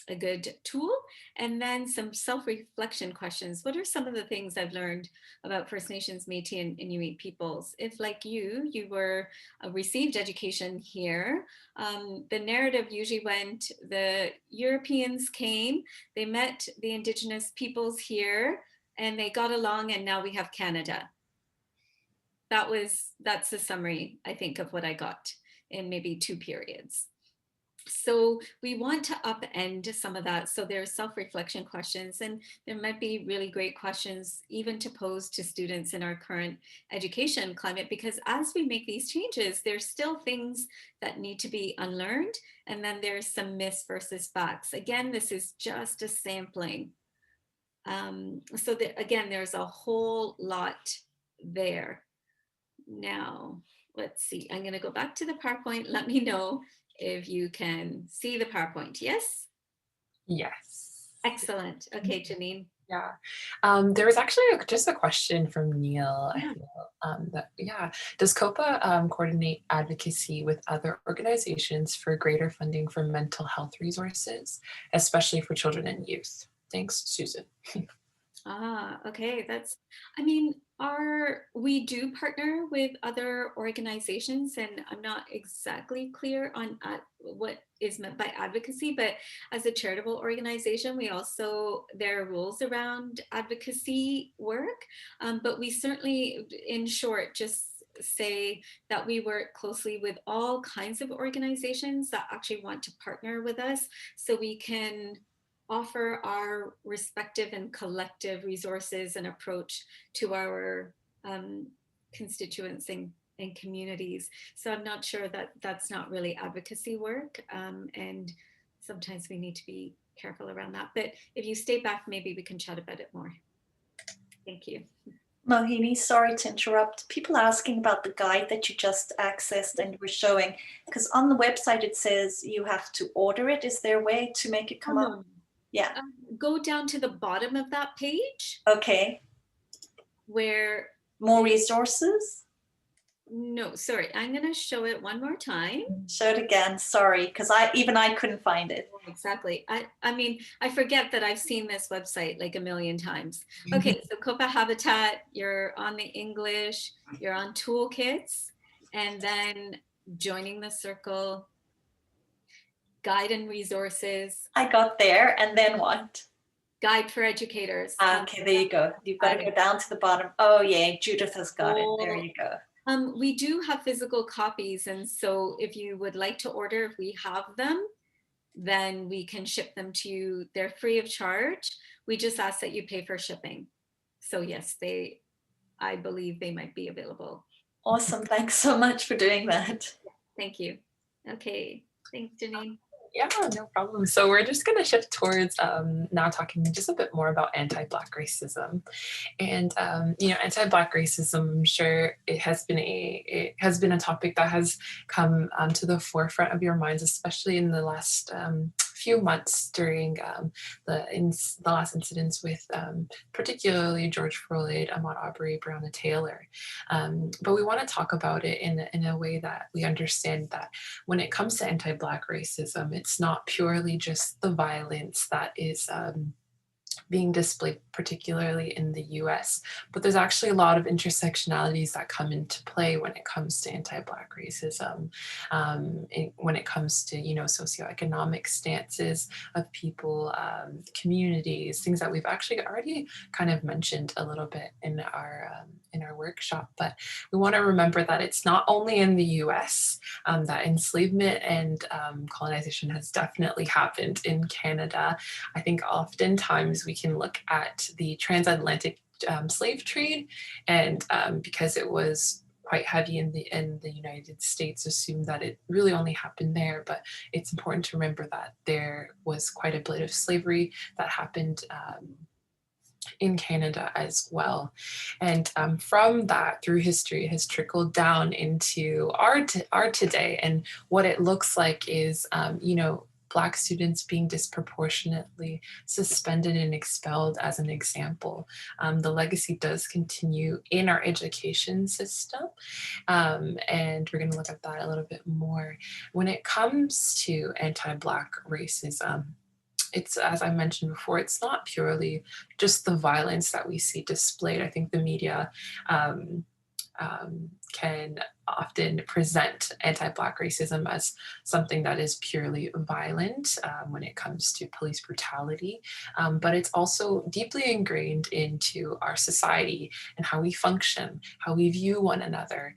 a good tool. And then some self-reflection questions. What are some of the things I've learned about First Nations, Métis, and Inuit peoples? If, like you were received education here, the narrative usually went, the Europeans came, they met the Indigenous peoples here, and they got along, and now we have Canada. That's the summary, I think, of what I got in maybe 2 periods. So we want to upend some of that. So there's self-reflection questions, and there might be really great questions even to pose to students in our current education climate, because as we make these changes, there's still things that need to be unlearned. And then there's some myths versus facts. Again, this is just a sampling. So that, again, there's a whole lot there. Now, let's see, I'm going to go back to the PowerPoint. Let me know if you can see the PowerPoint. Yes? Yes. Excellent. Okay, Janine. Yeah. There was actually just a question from Neil. Yeah. I feel, does COPA coordinate advocacy with other organizations for greater funding for mental health resources, especially for children and youth? Thanks, Susan. Okay. We do partner with other organizations, and I'm not exactly clear on what is meant by advocacy, but as a charitable organization, there are rules around advocacy work, but we certainly, in short, just say that we work closely with all kinds of organizations that actually want to partner with us, so we can offer our respective and collective resources and approach to our constituents and communities. So I'm not sure that that's not really advocacy work, and sometimes we need to be careful around that. But if you stay back, maybe we can chat about it more. Thank you. Mohini, sorry to interrupt. People are asking about the guide that you just accessed and were showing, because on the website it says you have to order it. Is there a way to make it come up? Yeah. Go down to the bottom of that page. Okay. Where more resources? No, sorry. I'm going to show it one more time. Show it again. Sorry, because I couldn't find it. Exactly. I mean, I forget that I've seen this website like a million times. Okay, so COPA Habitat, you're on the English, you're on toolkits, and then joining the circle, guide and resources. I got there, and then what? Guide for educators. Okay, there you go. You've got to go down to the bottom. Oh yeah, Judith has got it. There you go. We do have physical copies, and so if you would like to order, if we have them, then we can ship them to you. They're free of charge. We just ask that you pay for shipping. So yes, I believe they might be available. Awesome. Thanks so much for doing that. Thank you. Okay. Thanks, Janine. Yeah, no problem. So we're just going to shift towards now talking just a bit more about anti-Black racism. And, anti-Black racism, I'm sure it has been a topic that has come to the forefront of your minds, especially in the last few months during the last incidents with particularly George Floyd, Ahmaud Arbery, Breonna Taylor. But we want to talk about it in a way that we understand that when it comes to anti-Black racism, it's not purely just the violence that is being displayed, particularly in the US, but there's actually a lot of intersectionalities that come into play when it comes to anti-Black racism, when it comes to, you know, socioeconomic stances of people, communities, things that we've actually already kind of mentioned a little bit in our workshop. But we want to remember that it's not only in the US that enslavement and colonization has definitely happened in Canada. I think oftentimes we can look at the transatlantic slave trade, and because it was quite heavy in the United States, assume that it really only happened there. But it's important to remember that there was quite a bit of slavery that happened in Canada as well. And from that, through history, has trickled down into our today. And what it looks like is, you know, Black students being disproportionately suspended and expelled as an example. The legacy does continue in our education system. And we're gonna look at that a little bit more. When it comes to anti-Black racism, it's, as I mentioned before, it's not purely just the violence that we see displayed. I think the media can often present anti-Black racism as something that is purely violent when it comes to police brutality, but it's also deeply ingrained into our society and how we function, how we view one another,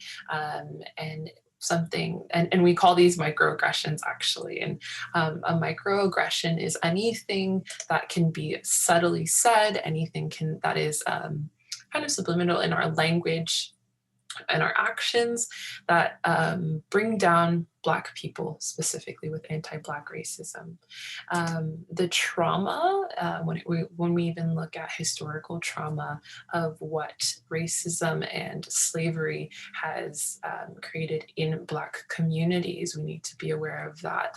and something, and we call these microaggressions actually. And a microaggression is anything that can be subtly said, anything that is kind of subliminal in our language and our actions that bring down Black people, specifically with anti-Black racism. The trauma, when we even look at historical trauma of what racism and slavery has created in Black communities, we need to be aware of that,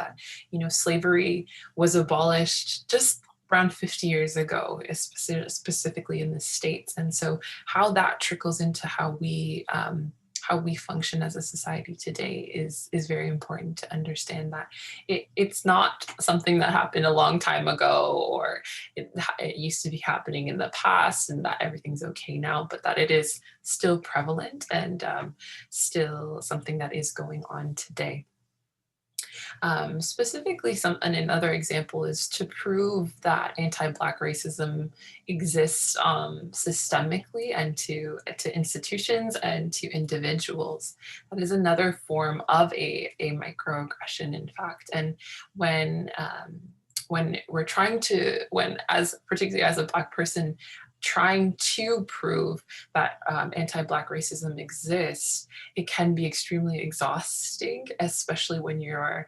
you know, slavery was abolished just around 50 years ago, specifically in the States. And so how that trickles into how we function as a society today is very important to understand that it's not something that happened a long time ago, or it used to be happening in the past and that everything's okay now, but that it is still prevalent and still something that is going on today. Specifically, another example is to prove that anti-Black racism exists systemically and to institutions and to individuals. That is another form of a microaggression, in fact. And when we're trying to, particularly as a Black person, trying to prove that anti-Black racism exists, it can be extremely exhausting, especially when your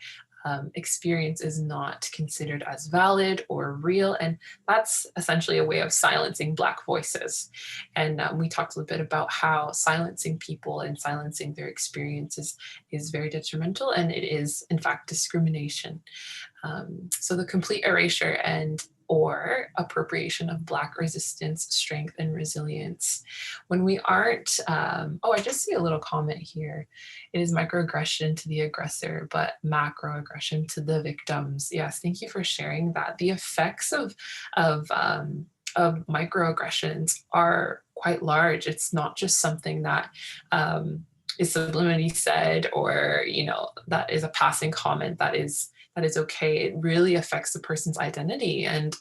experience is not considered as valid or real. And that's essentially a way of silencing Black voices. And we talked a little bit about how silencing people and silencing their experiences is very detrimental, and it is, in fact, discrimination. So the complete erasure or appropriation of Black resistance, strength, and resilience. When we aren't, I just see a little comment here. It is microaggression to the aggressor, but macroaggression to the victims. Yes, thank you for sharing that. The effects of microaggressions are quite large. It's not just something that is subliminally said, or, you know, that is a passing comment that is okay. It really affects the person's identity and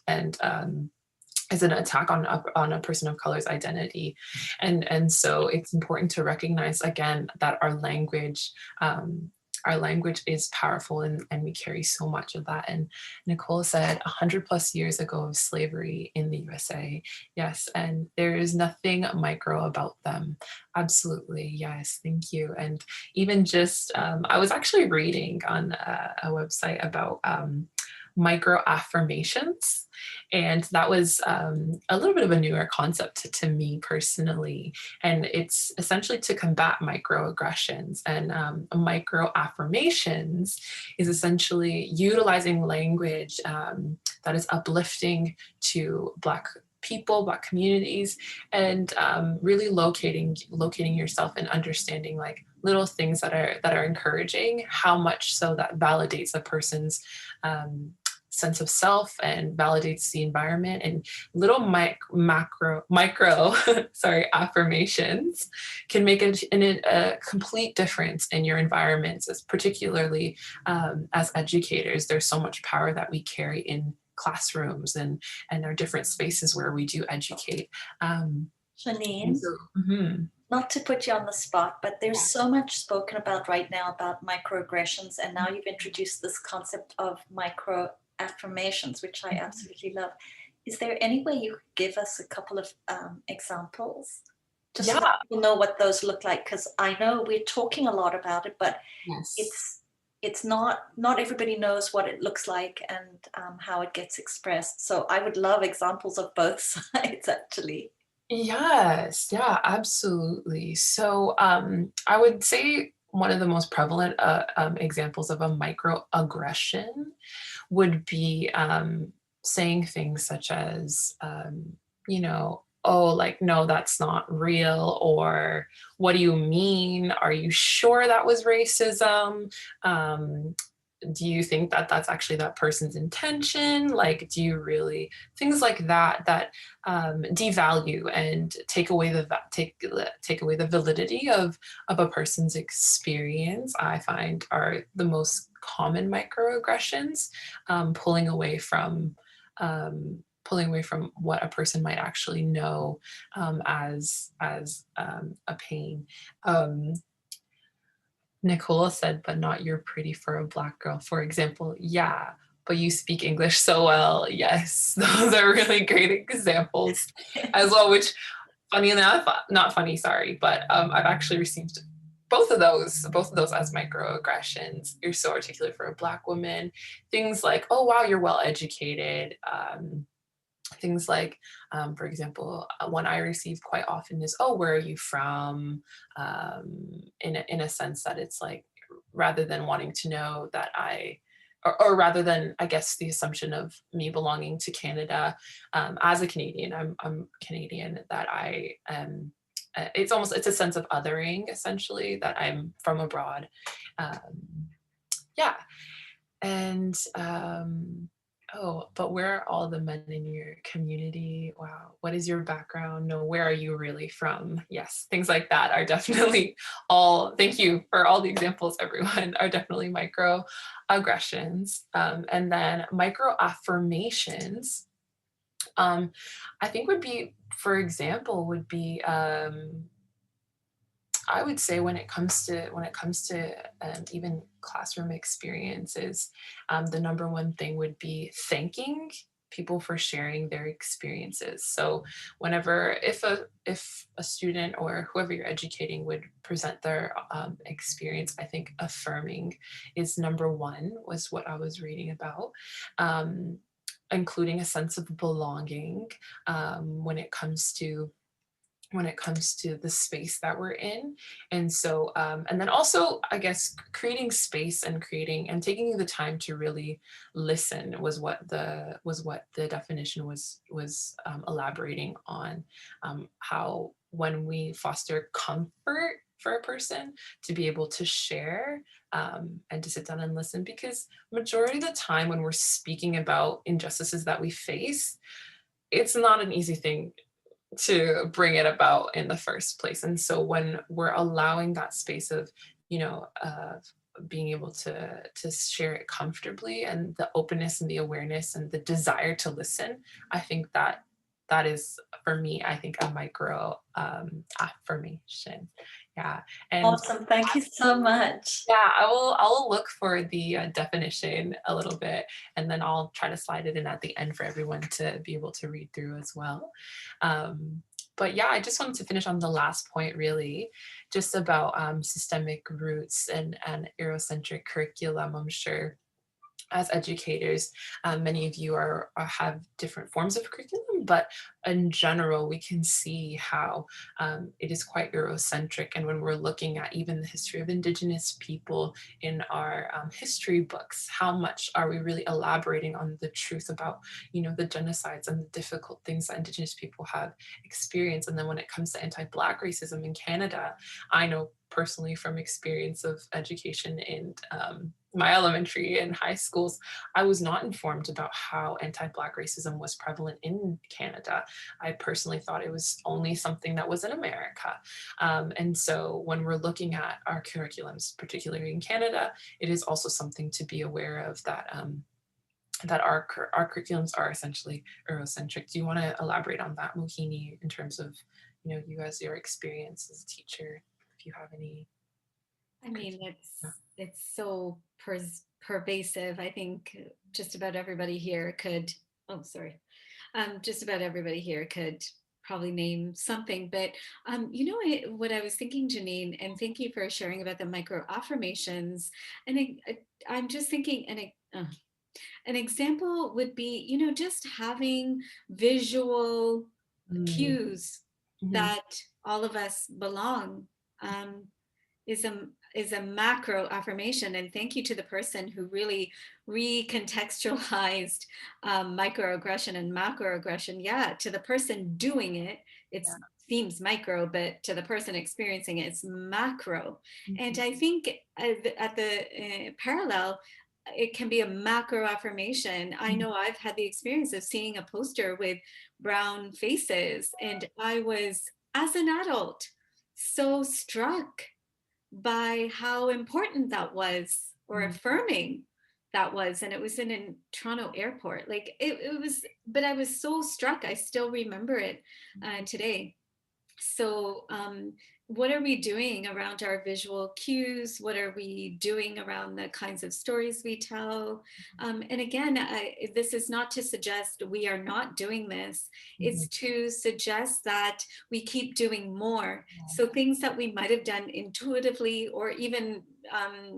is an attack on a person of color's identity. And so it's important to recognize, again, that our language is powerful, and we carry so much of that. And Nicole said 100+ years ago of slavery in the USA. Yes, and there is nothing micro about them. Absolutely, yes, thank you. And even just, I was actually reading on a website about Microaffirmations. And that was a little bit of a newer concept to me personally. And it's essentially to combat microaggressions. And microaffirmations is essentially utilizing language that is uplifting to Black people, Black communities, and really locating yourself and understanding like little things that are encouraging, how much so that validates a person's sense of self and validates the environment. And little micro affirmations can make a complete difference in your environments, as particularly as educators. There's so much power that we carry in classrooms and our different spaces where we do educate. Janine, not to put you on the spot, but there's so much spoken about right now about microaggressions, and now you've introduced this concept of micro affirmations, which I absolutely love. Is there any way you could give us a couple of examples? Just so that people know what those look like, because I know we're talking a lot about it, but it's not everybody knows what it looks like and how it gets expressed. So I would love examples of both sides, actually. Yes, yeah, absolutely. So I would say one of the most prevalent examples of a microaggression would be saying things such as, oh, like, no, that's not real, or what do you mean? Are you sure that was racism? Do you think that that's actually that person's intention? Like, do you really, things like that devalue and take away the validity of a person's experience, I find are the most common microaggressions, pulling away from what a person might actually know as a pain. Nicola said, but not you're pretty for a Black girl, for example. Yeah, but you speak English so well. Yes, those are really great examples as well, which funny enough, not funny, sorry, but I've actually received both of those as microaggressions. You're so articulate for a Black woman. Things like, oh, wow, you're well educated. Things like, for example, one I receive quite often is, oh, where are you from? In a sense that it's like, rather than wanting to know that or rather than, I guess, the assumption of me belonging to Canada, as a Canadian, I'm Canadian, that I am, it's a sense of othering, essentially, that I'm from abroad. And oh, but where are all the men in your community? Wow, what is your background? No, where are you really from? Yes, things like that are definitely thank you for all the examples, everyone, are definitely microaggressions. And then microaffirmations, I think would be, for example, I would say when it comes to even classroom experiences, the number one thing would be thanking people for sharing their experiences. So if a student or whoever you're educating would present their experience, I think affirming is number one, was what I was reading about. Including a sense of belonging when it comes to the space that we're in. And so, and then also, I guess, creating space and taking the time to really listen was what the definition was elaborating on, how when we foster comfort for a person to be able to share and to sit down and listen, because majority of the time when we're speaking about injustices that we face, it's not an easy thing to bring it about in the first place. And so when we're allowing that space of, being able to share it comfortably, and the openness and the awareness and the desire to listen, I think that is, for me, I think a micro affirmation. Yeah. And awesome. Thank you so much. Yeah, I'll look for the definition a little bit, and then I'll try to slide it in at the end for everyone to be able to read through as well. But yeah, I just wanted to finish on the last point, really, just about systemic roots and Eurocentric curriculum. I'm sure as educators, many of you have different forms of curriculum, but in general, we can see how it is quite Eurocentric. And when we're looking at even the history of Indigenous people in our history books, how much are we really elaborating on the truth about, you know, the genocides and the difficult things that Indigenous people have experienced? And then when it comes to anti-Black racism in Canada, I know personally from experience of education in my elementary and high schools, I was not informed about how anti-Black racism was prevalent in Canada. I personally thought it was only something that was in America. And so when we're looking at our curriculums, particularly in Canada, it is also something to be aware of, that that our curriculums are essentially Eurocentric. Do you want to elaborate on that, Mohini, in terms of, you know, you as your experience as a teacher, if you have any? I mean, it's so pervasive. I think just about everybody here could, just about everybody here could probably name something. But you know what I was thinking, Janine, and thank you for sharing about the micro-affirmations. And I'm just thinking, an example would be, you know, just having visual cues that all of us belong. Is a macro affirmation. And thank you to the person who really recontextualized microaggression and macroaggression. Yeah, to the person doing it, it seems micro, but to the person experiencing it, it's macro. And I think at the parallel, it can be a macro affirmation. I know I've had the experience of seeing a poster with brown faces, and I was, as an adult, so struck by how important that was, or affirming that was. And it was in a Toronto airport. Like it was, but I was so struck. I still remember it today. So what are we doing around our visual cues? What are we doing around the kinds of stories we tell? And again, this is not to suggest we are not doing this. It's to suggest that we keep doing more. So things that we might have done intuitively, or even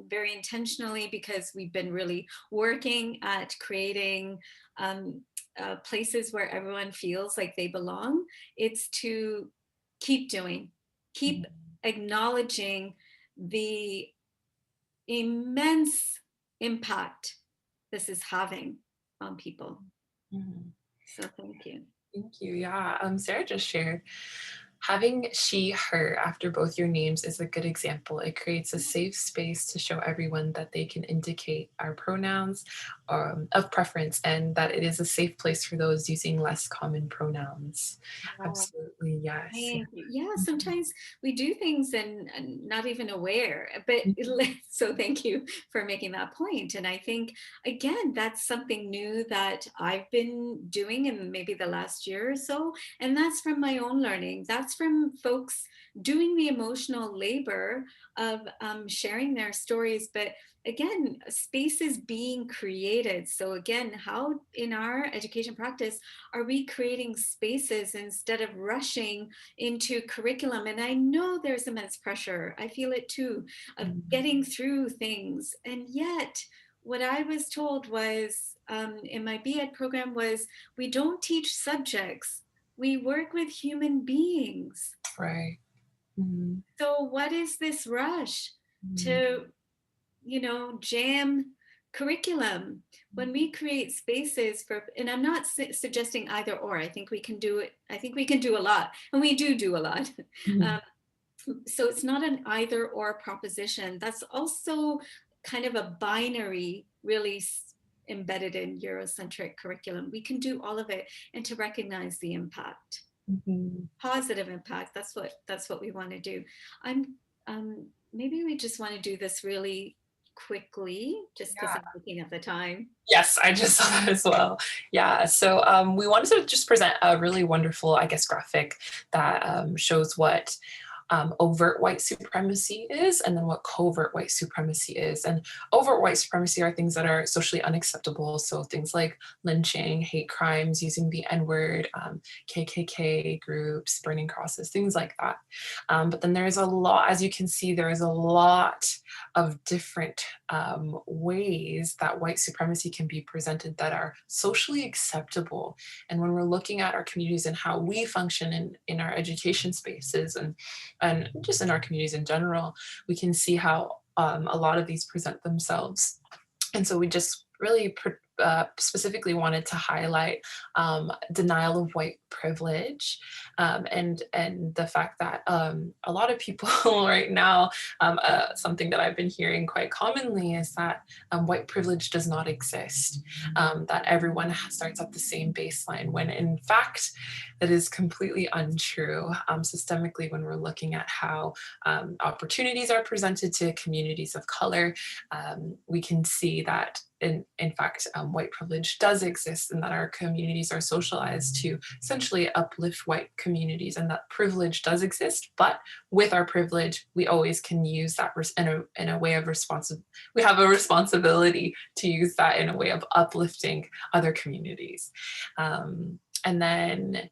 very intentionally, because we've been really working at creating places where everyone feels like they belong. It's to keep doing, keep acknowledging the immense impact this is having on people. So thank you. Thank you. Yeah, Sarah just shared, having she, her after both your names is a good example. It creates a safe space to show everyone that they can indicate our pronouns of preference, and that it is a safe place for those using less common pronouns. Absolutely, yes. Yeah, sometimes we do things and not even aware, but so thank you for making that point. And I think, again, that's something new that I've been doing in maybe the last year or so. And that's from my own learning. That's from folks doing the emotional labor of sharing their stories. But again, space is being created. So again, how in our education practice are we creating spaces instead of rushing into curriculum? And I know there's immense pressure, I feel it too, of getting through things. And yet what I was told was in my BEd program was, we don't teach subjects, we work with human beings. Right. So what is this rush to, you know, jam curriculum? When we create spaces for, and I'm not suggesting either or, I think we can do it. I think we can do a lot, and we do a lot. So it's not an either or proposition. That's also kind of a binary, really embedded in Eurocentric curriculum. We can do all of it, and to recognize the impact, positive impact. That's what we want to do. Maybe we just want to do this really quickly, just because I'm looking at the time. Yes, I just saw that as well. Yeah, so we wanted to just present a really wonderful, I guess, graphic that shows what overt white supremacy is, and then what covert white supremacy is. And overt white supremacy are things that are socially unacceptable. So things like lynching, hate crimes, using the N-word, KKK groups, burning crosses, things like that. But then there's a lot, as you can see, there is a lot of different ways that white supremacy can be presented that are socially acceptable. And when we're looking at our communities and how we function in our education spaces and just in our communities in general, we can see how a lot of these present themselves. And so we just really specifically wanted to highlight denial of white privilege, and the fact that a lot of people right now, something that I've been hearing quite commonly is that white privilege does not exist, that everyone starts at the same baseline, when in fact that is completely untrue. Systemically, when we're looking at how opportunities are presented to communities of color, we can see that in fact, white privilege does exist, and that our communities are socialized to essentially uplift white communities, and that privilege does exist. But with our privilege, we always can use that in a way of we have a responsibility to use that in a way of uplifting other communities. And then,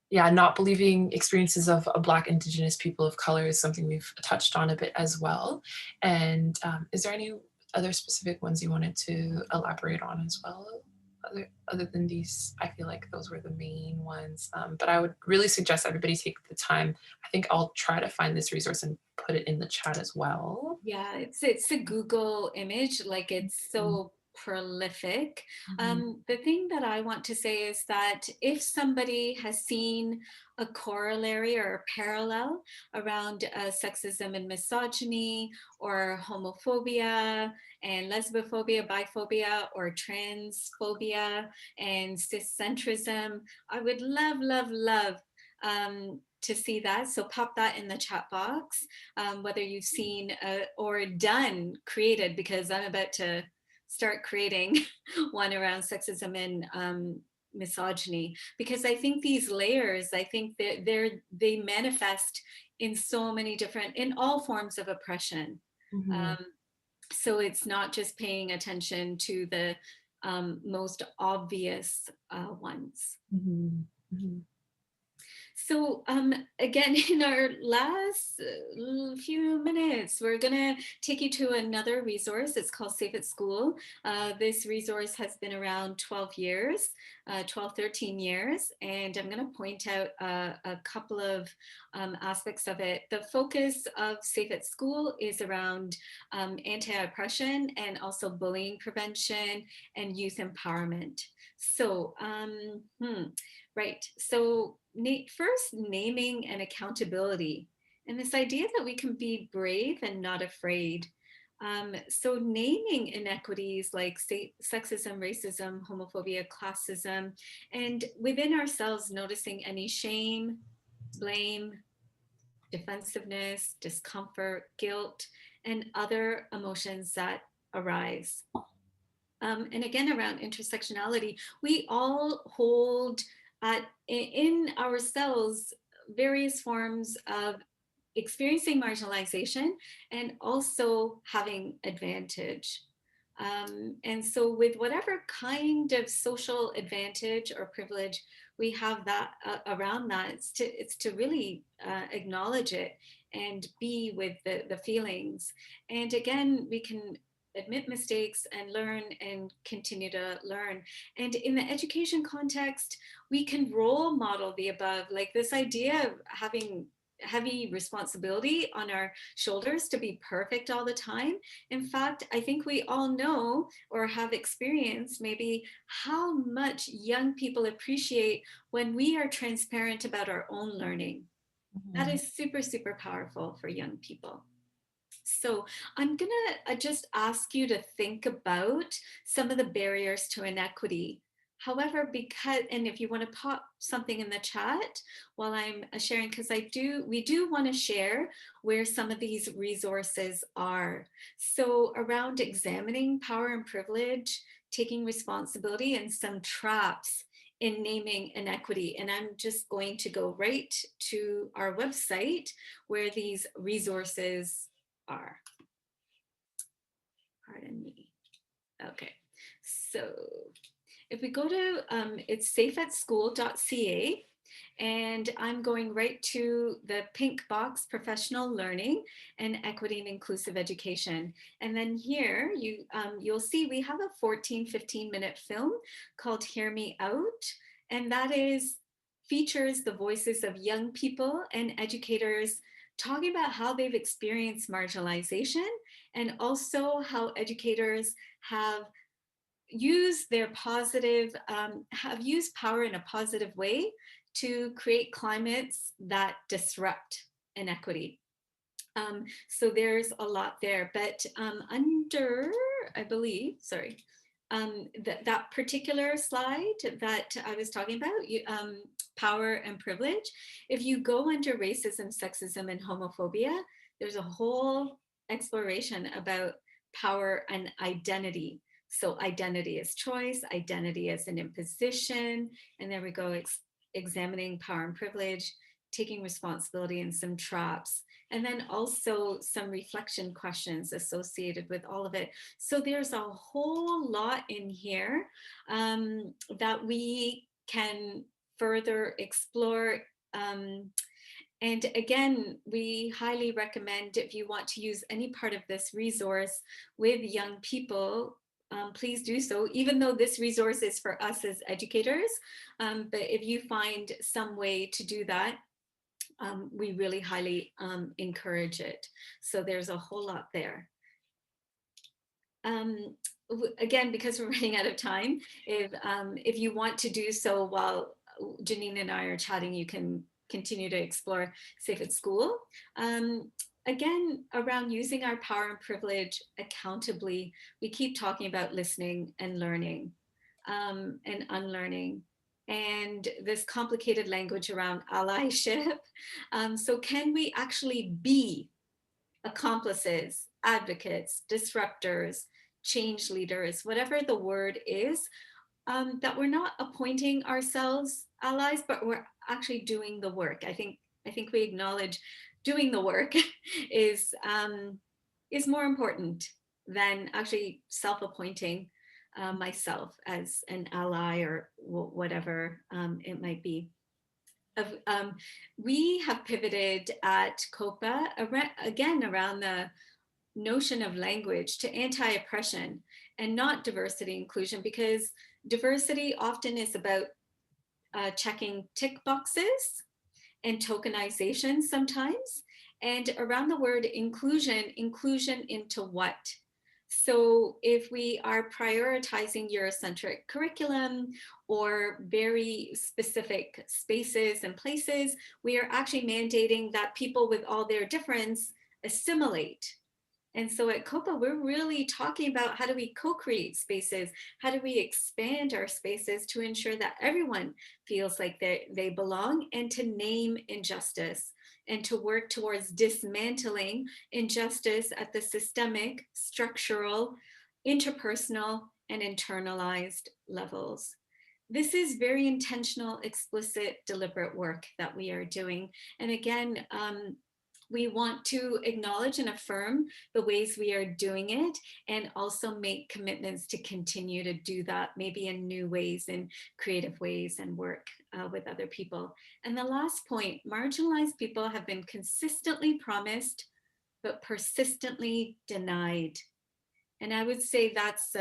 yeah, not believing experiences of Black, Indigenous people of color is something we've touched on a bit as well. And is there any other specific ones you wanted to elaborate on as well? Other than these, I feel like those were the main ones. But I would really suggest everybody take the time. I think I'll try to find this resource and put it in the chat as well. Yeah, it's a Google image, like it's so prolific. The thing that I want to say is that if somebody has seen a corollary or a parallel around sexism and misogyny, or homophobia and lesbophobia, biphobia, or transphobia and ciscentrism, I would love to see that. So pop that in the chat box, whether you've seen or created, because I'm about to start creating one around sexism and misogyny, because I think these layers, I think that they manifest in so many different, in all forms of oppression. So it's not just paying attention to the most obvious ones. So again, in our last few minutes, we're gonna take you to another resource. It's called Safe School. This resource has been around 12 years, 13 years. And I'm gonna point out a couple of aspects of it. The focus of Safe School is around anti-oppression and also bullying prevention and youth empowerment. So, right, so first, naming and accountability, and this idea that we can be brave and not afraid. So naming inequities like sexism, racism, homophobia, classism, and within ourselves noticing any shame, blame, defensiveness, discomfort, guilt, and other emotions that arise. And again, around intersectionality, we all hold in ourselves various forms of experiencing marginalization and also having advantage. And so with whatever kind of social advantage or privilege we have that around that, it's to really acknowledge it and be with the feelings. And again, we can admit mistakes and learn and continue to learn. And in the education context, we can role model the above, like this idea of having heavy responsibility on our shoulders to be perfect all the time. In fact, I think we all know or have experienced maybe how much young people appreciate when we are transparent about our own learning. That is super, super powerful for young people. So I'm gonna just ask you to think about some of the barriers to inequity. However, and if you want to pop something in the chat while I'm sharing, because we do want to share where some of these resources are. So around examining power and privilege, taking responsibility, and some traps in naming inequity. And I'm just going to go right to our website where these resources are. Pardon me. Okay, so if we go to, it's safeatschool.ca, and I'm going right to the pink box, professional learning and equity and inclusive education. And then here you'll see we have a 15-minute film called Hear Me Out. And that features the voices of young people and educators talking about how they've experienced marginalization, and also how educators have used their have used power in a positive way to create climates that disrupt inequity. So there's a lot there, but under, I believe, sorry, that particular slide that I was talking about, power and privilege, if you go under racism, sexism, and homophobia, there's a whole exploration about power and identity. So identity as choice, identity as an imposition, and there we go, examining power and privilege, taking responsibility, and some traps. And then also some reflection questions associated with all of it. So there's a whole lot in here that we can further explore. And again, we highly recommend, if you want to use any part of this resource with young people, please do so, even though this resource is for us as educators. But if you find some way to do that, we really highly encourage it. So there's a whole lot there. Again, because we're running out of time, if you want to do so while Janine and I are chatting, you can continue to explore Safe at School. Again, around using our power and privilege accountably, we keep talking about listening and learning and unlearning, and this complicated language around allyship. So can we actually be accomplices, advocates, disruptors, change leaders, whatever the word is, that we're not appointing ourselves allies, but we're actually doing the work. I think we acknowledge doing the work is more important than actually self-appointing myself as an ally or whatever it might be. We have pivoted at COPA again around the notion of language to anti-oppression and not diversity inclusion, because diversity often is about checking tick boxes and tokenization sometimes, and around the word inclusion into what? So if we are prioritizing Eurocentric curriculum or very specific spaces and places, we are actually mandating that people with all their difference assimilate. And so at COPA, we're really talking about how do we co-create spaces? How do we expand our spaces to ensure that everyone feels like they belong, and to name injustice and to work towards dismantling injustice at the systemic, structural, interpersonal, and internalized levels. This is very intentional, explicit, deliberate work that we are doing. And again, we want to acknowledge and affirm the ways we are doing it, and also make commitments to continue to do that, maybe in new ways and creative ways, and work with other people. And the last point, marginalized people have been consistently promised, but persistently denied. And I would say that's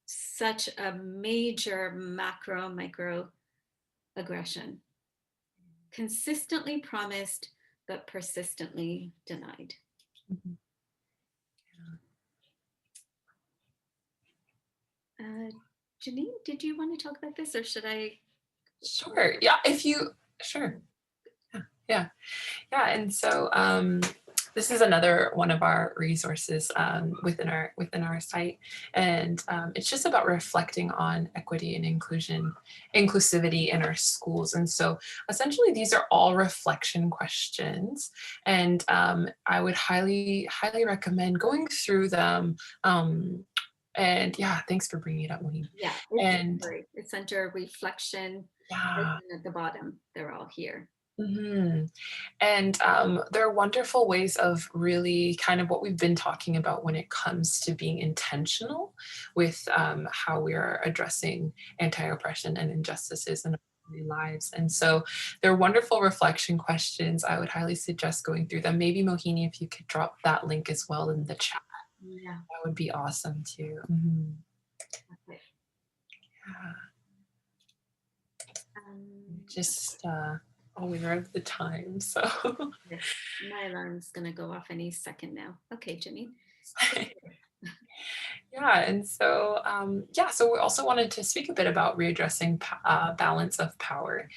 such a major micro aggression. Consistently promised, but persistently denied. Mm-hmm. Yeah. Janine, did you want to talk about this, or should I? Sure. Yeah. Sure. Yeah. And so this is another one of our resources within our site, and it's just about reflecting on equity and inclusivity in our schools. And so essentially these are all reflection questions, and I would highly recommend going through them And yeah, thanks for bringing it up, Mohini. Yeah, And it's under reflection. yeah. At the bottom, they're all here. And there are wonderful ways of really kind of what we've been talking about when it comes to being intentional with how we are addressing anti-oppression and injustices in our daily lives. And so they're wonderful reflection questions. I would highly suggest going through them. Maybe Mohini, if you could drop that link as well in the chat, Yeah, that would be awesome too. okay. Yeah. Just aware of the time, so. Yes, my alarm's gonna go off any second now. Okay, Janine. Yeah, and so so we also wanted to speak a bit about readdressing balance of power.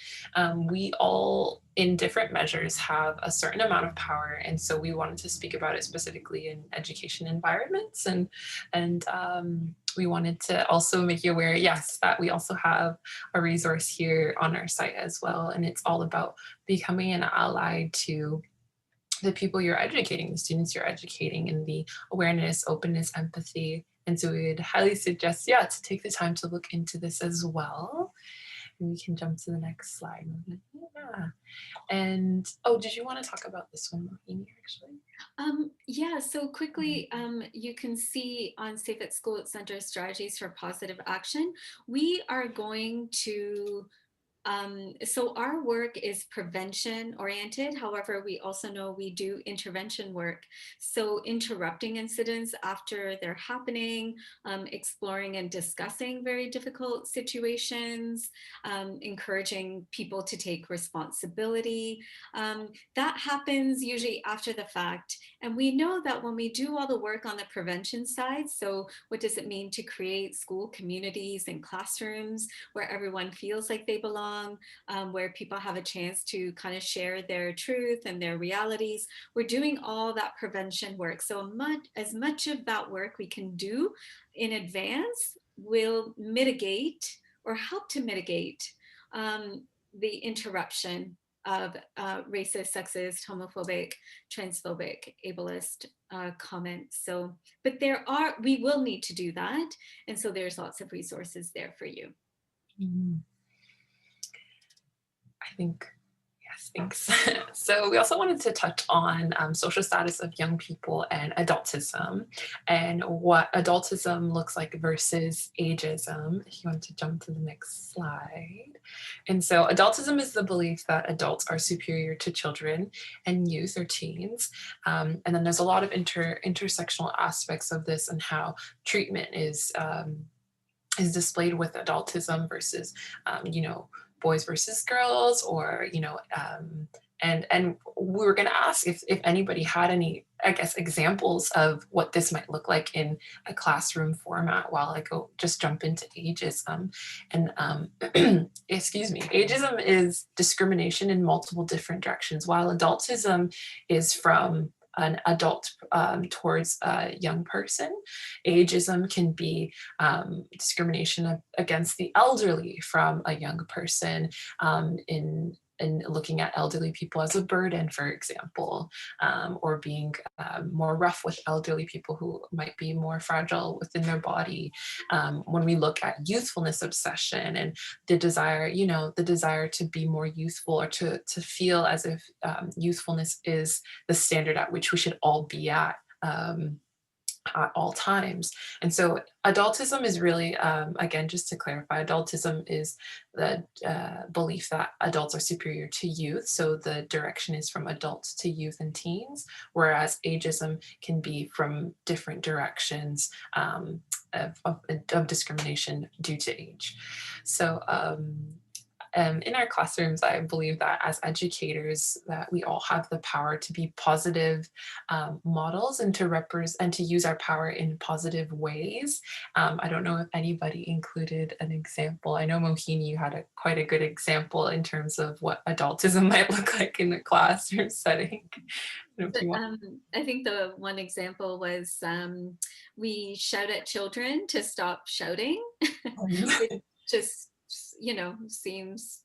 We all, in different measures, have a certain amount of power, and so we wanted to speak about it specifically in education environments, and we wanted to also make you aware, yes, that we also have a resource here on our site as well, and it's all about becoming an ally to the people you're educating, the students you're educating, in the awareness, openness, empathy. And so we would highly suggest, to take the time to look into this as well. And we can jump to the next slide. Yeah. And, did you want to talk about this one, Mohini, actually? Yeah, so quickly, you can see on Safe at School Center Strategies for Positive Action, we are going to so our work is prevention oriented. However, we also know we do intervention work. So interrupting incidents after they're happening, exploring and discussing very difficult situations, encouraging people to take responsibility. That happens usually after the fact. And we know that when we do all the work on the prevention side, so what does it mean to create school communities and classrooms where everyone feels like they belong, where people have a chance to kind of share their truth and their realities. We're doing all that prevention work. So as much of that work we can do in advance will mitigate or help to mitigate the interruption of racist, sexist, homophobic, transphobic, ableist comments. So, but we will need to do that. And so there's lots of resources there for you. I think, yes, thanks. So we also wanted to touch on social status of young people and adultism, and what adultism looks like versus ageism. If you want to jump to the next slide. And so adultism is the belief that adults are superior to children and youth or teens. And then there's a lot of intersectional aspects of this and how treatment is displayed with adultism versus, boys versus girls, or, and we were going to ask if anybody had any, I guess, examples of what this might look like in a classroom format while I just jump into ageism. And excuse me, ageism is discrimination in multiple different directions, while adultism is from an adult towards a young person. Ageism can be discrimination against the elderly from a young person, in looking at elderly people as a burden, for example, or being more rough with elderly people who might be more fragile within their body. When we look at youthfulness obsession and the desire, to be more youthful, or to feel as if youthfulness is the standard at which we should all be at all times. And so adultism is really, again, just to clarify, adultism is the belief that adults are superior to youth. So the direction is from adults to youth and teens, whereas ageism can be from different directions of discrimination due to age. So in our classrooms, I believe that as educators, that we all have the power to be positive models and to use our power in positive ways. I don't know if anybody included an example. I know, Mohini, you had quite a good example in terms of what adultism might look like in a classroom setting. I think the one example was we shout at children to stop shouting. It just seems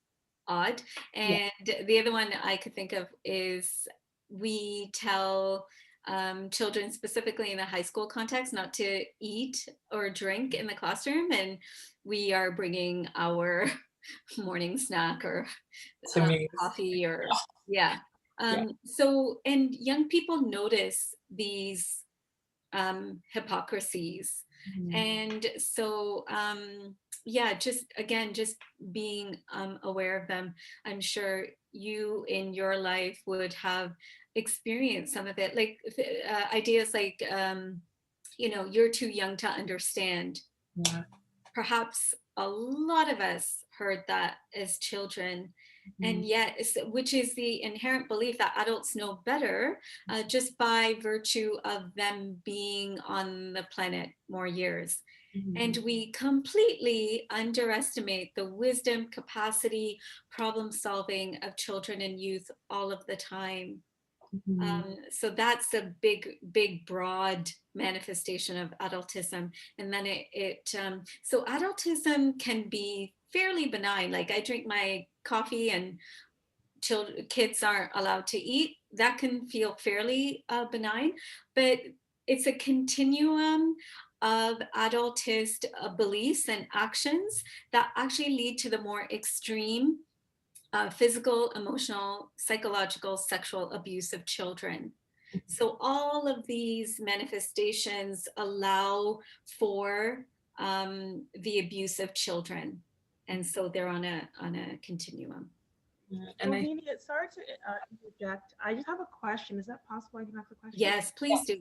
odd. And the other one I could think of is we tell children, specifically in the high school context, not to eat or drink in the classroom, and we are bringing our morning snack or coffee or yeah. So, and young people notice these hypocrisies. And so, yeah, just again, just being aware of them. I'm sure you in your life would have experienced some of it, like ideas like, you know, you're too young to understand. Yeah. Perhaps a lot of us heard that as children. And yet, which is the inherent belief that adults know better just by virtue of them being on the planet more years. And we completely underestimate the wisdom, capacity, problem solving of children and youth all of the time. So that's a big, broad manifestation of adultism. And then so adultism can be fairly benign. Like I drink my coffee and kids aren't allowed to eat. That can feel fairly benign, but it's a continuum of adultist beliefs and actions that actually lead to the more extreme physical, emotional, psychological, sexual abuse of children. So all of these manifestations allow for the abuse of children. And so they're on a continuum. And Mohini, sorry to interject. I just have a question. Is that possible? I can ask a question? Yes, please do.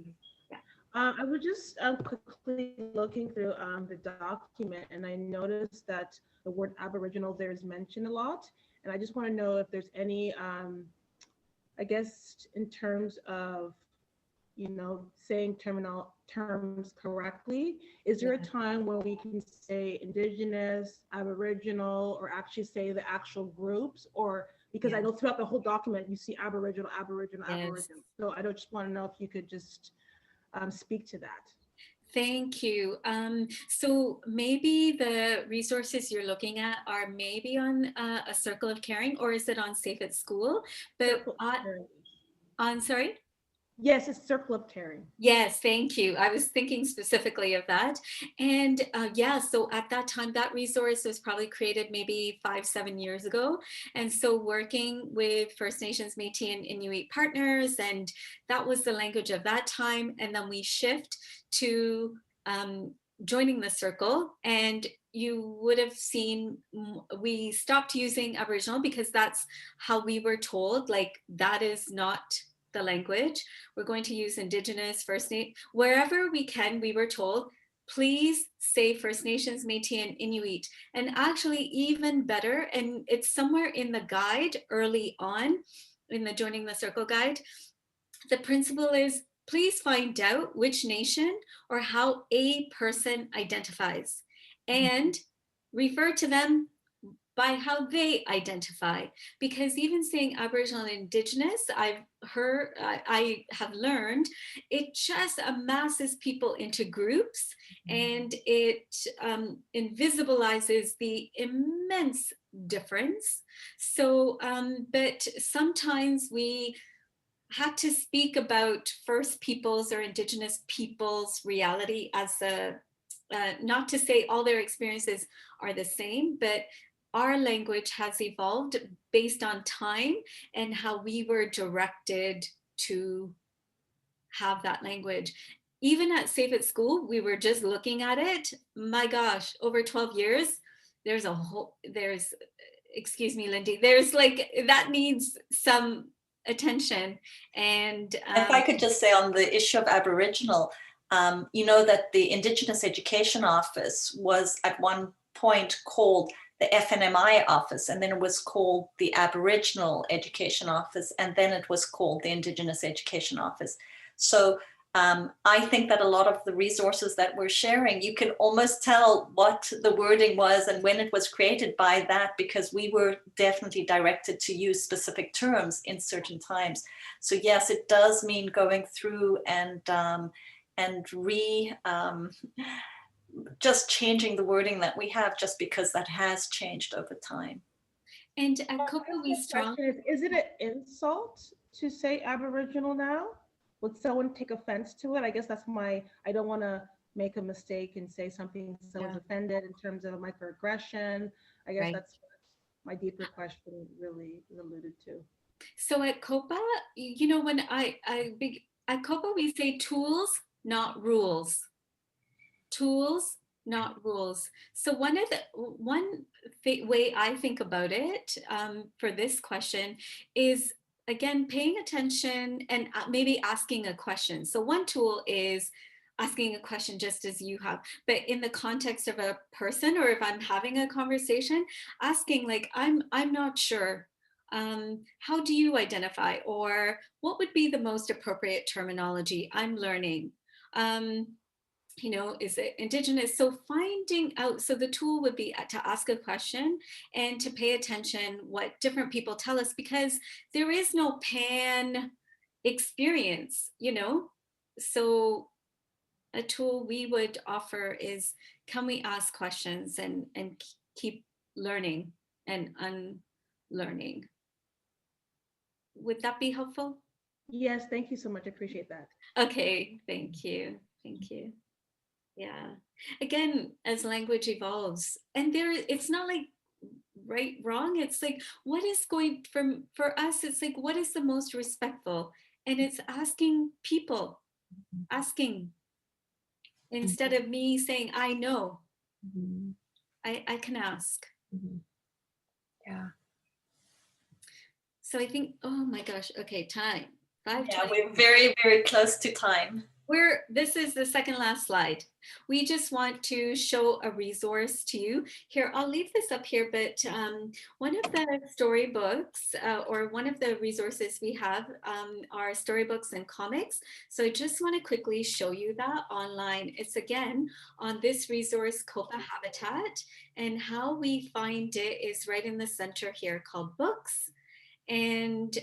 Yeah. I was just quickly looking through the document, and I noticed that the word Aboriginal there is mentioned a lot. And I just want to know if there's any, I guess, in terms of, you know, saying terms correctly, is there a time when we can say Indigenous, Aboriginal, or actually say the actual groups? Or because I know throughout the whole document you see Aboriginal, Aboriginal, Aboriginal. So I just want to know if you could just speak to that. Thank you. So maybe the resources you're looking at are maybe on a Circle of Caring, or is it on Safe at School? But on, sorry? Yes, it's Circle of Caring. Yes, thank you. I was thinking specifically of that. And yeah, so at that time, that resource was probably created maybe 5-7 years ago. And so working with First Nations, Métis, and Inuit partners, and that was the language of that time. And then we shift to joining the circle, and you would have seen we stopped using Aboriginal because that's how we were told, like that is not the language. We're going to use Indigenous, First Nation, wherever we can. We were told, please say First Nations, Métis, and Inuit. And actually even better, and it's somewhere in the guide early on, in the Joining the Circle guide, the principle is, please find out which nation or how a person identifies and refer to them by how they identify. Because even saying Aboriginal and Indigenous, I have learned, it just amasses people into groups, and it invisibilizes the immense difference. So, but sometimes we had to speak about First Peoples or Indigenous peoples' reality as a, not to say all their experiences are the same, but our language has evolved based on time and how we were directed to have that language. Even at Safe at School, we were just looking at it. My gosh, over 12 years, there's excuse me, Lindy, there's like, that needs some attention. And if I could just say on the issue of Aboriginal, you know that the Indigenous Education Office was at one point called the FNMI office, and then it was called the Aboriginal Education Office, and then it was called the Indigenous Education Office. So I think that a lot of the resources that we're sharing, you can almost tell what the wording was and when it was created by that, because we were definitely directed to use specific terms in certain times. So yes, it does mean going through and just changing the wording that we have, just because that has changed over time. And at COPA, we is it an insult to say Aboriginal now? would someone take offense to it? I guess that's I don't want to make a mistake and say something someone's offended in terms of a microaggression. I guess that's what my deeper question really alluded to. So at COPA, when at COPA, we say tools, not rules. Tools, not rules. So one way I think about it for this question is, again, paying attention and maybe asking a question. So one tool is asking a question just as you have, but in the context of a person, or if I'm having a conversation, asking like, I'm not sure. How do you identify? Or what would be the most appropriate terminology? I'm learning. Is it Indigenous? So finding out, so the tool would be to ask a question and to pay attention what different people tell us, because there is no pan experience, So a tool we would offer is, can we ask questions and keep learning and unlearning? Would that be helpful? Yes, thank you so much. I appreciate that. Okay, thank you. Thank you. Yeah. Again, as language evolves, and it's not like right, wrong. It's like, what is going for us? It's like, what is the most respectful? And it's asking people, asking, instead of me saying, I know, I can ask. Yeah. So I think, oh my gosh, okay, time. 5:20. Yeah, we're very, very close to time. This is the second last slide. We just want to show a resource to you. Here, I'll leave this up here, but one of the storybooks or one of the resources we have are storybooks and comics. So I just want to quickly show you that online. It's again on this resource, COPA Habitat, and how we find it is right in the center here, called Books and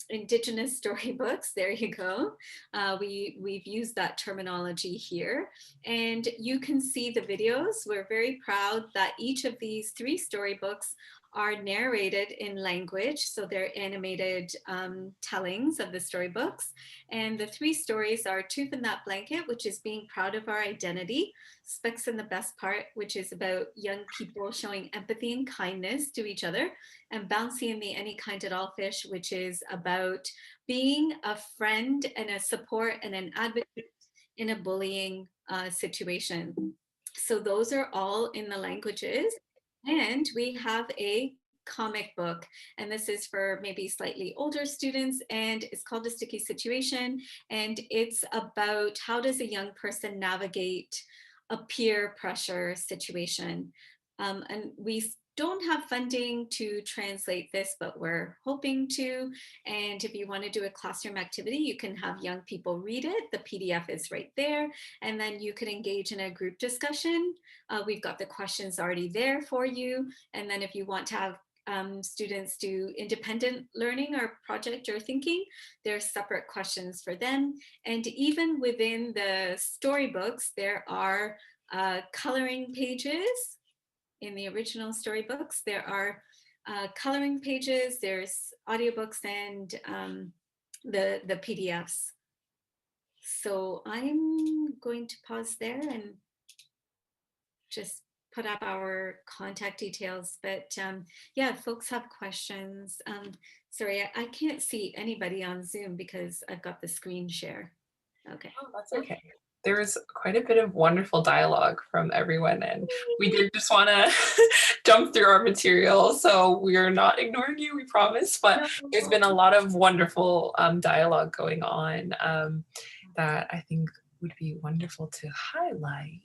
Indigenous storybooks. There you go. We've used that terminology here, and you can see the videos. We're very proud that each of these 3 storybooks are narrated in language, so they're animated tellings of the storybooks. And the 3 stories are Tooth in That Blanket, which is being proud of our identity; Specks in the Best Part, which is about young people showing empathy and kindness to each other; and Bouncy and the Any Kind at All Fish, which is about being a friend and a support and an advocate in a bullying situation. So those are all in the languages. And we have a comic book, and this is for maybe slightly older students, and it's called A Sticky Situation. And it's about how does a young person navigate a peer pressure situation. And we don't have funding to translate this, but we're hoping to. And if you want to do a classroom activity, you can have young people read it. The PDF is right there. And then you can engage in a group discussion. We've got the questions already there for you. And then if you want to have students do independent learning or project or thinking, there's separate questions for them. And even within the storybooks, there are coloring pages. In the original storybooks, there are coloring pages, there's audiobooks, and the PDFs. So I'm going to pause there and just put up our contact details. But yeah, if folks have questions. Sorry, I can't see anybody on Zoom because I've got the screen share. Okay. Oh, that's okay. There's quite a bit of wonderful dialogue from everyone, and we did just want to jump through our material, so we're not ignoring you, we promise, but there's been a lot of wonderful dialogue going on that I think would be wonderful to highlight.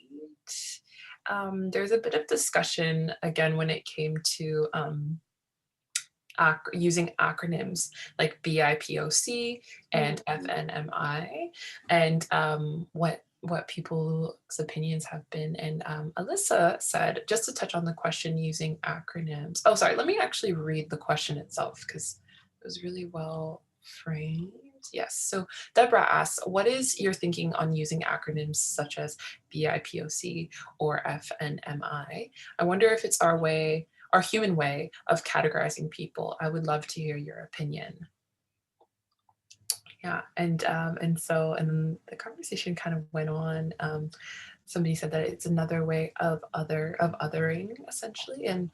There's a bit of discussion, again, when it came to using acronyms like BIPOC and FNMI, and what people's opinions have been. And Alyssa said, just to touch on the question using acronyms. Oh, sorry, let me actually read the question itself because it was really well framed. Yes, so Deborah asks, what is your thinking on using acronyms such as BIPOC or FNMI? I wonder if it's our human way of categorizing people. I would love to hear your opinion. Yeah, and then the conversation kind of went on. Somebody said that it's another way of othering, essentially, and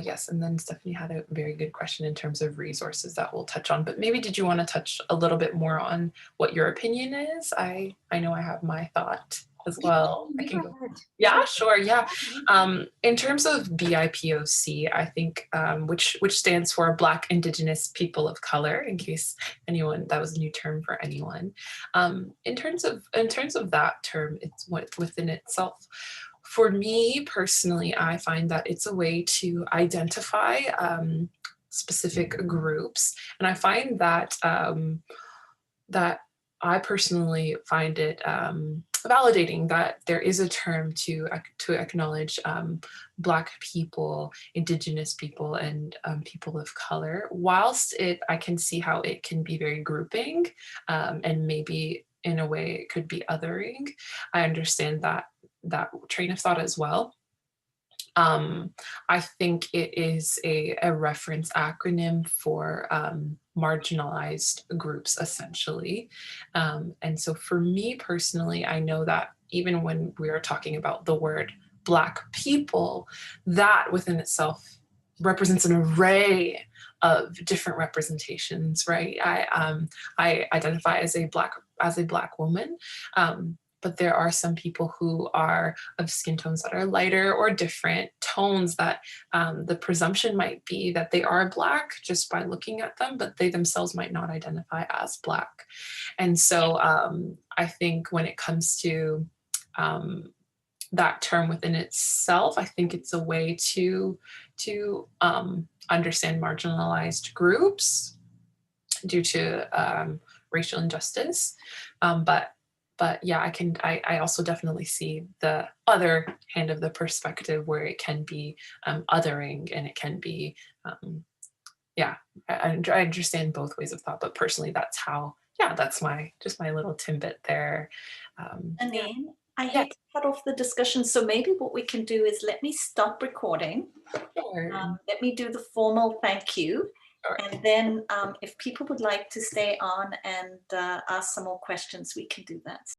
yes, and then Stephanie had a very good question in terms of resources that we'll touch on. But maybe did you want to touch a little bit more on what your opinion is? I know I have my thought as well. I can go. Yeah, sure. Yeah. In terms of BIPOC, I think which stands for Black, Indigenous, People of Color, in case anyone, that was a new term for anyone. In terms of that term, it's within itself. For me personally, I find that it's a way to identify specific groups, and I find that that I personally find it validating that there is a term to acknowledge Black people, Indigenous people, and people of color. Whilst I can see how it can be very grouping, and maybe in a way it could be othering. I understand that train of thought as well. I think it is a reference acronym for marginalized groups, essentially. And so for me personally, I know that even when we are talking about the word Black people, that within itself represents an array of different representations, right? I identify as a Black woman. But there are some people who are of skin tones that are lighter or different tones that the presumption might be that they are Black just by looking at them, but they themselves might not identify as Black. And so I think when it comes to that term within itself, I think it's a way to understand marginalized groups due to racial injustice. But yeah, I also definitely see the other hand of the perspective where it can be othering, and it can be, yeah, I understand both ways of thought, but personally that's how, yeah, that's just my little tidbit there. Janine, I hate to cut off the discussion, so maybe what we can do is let me stop recording. Sure. Let me do the formal thank you. Sure. And then if people would like to stay on and ask some more questions, we can do that.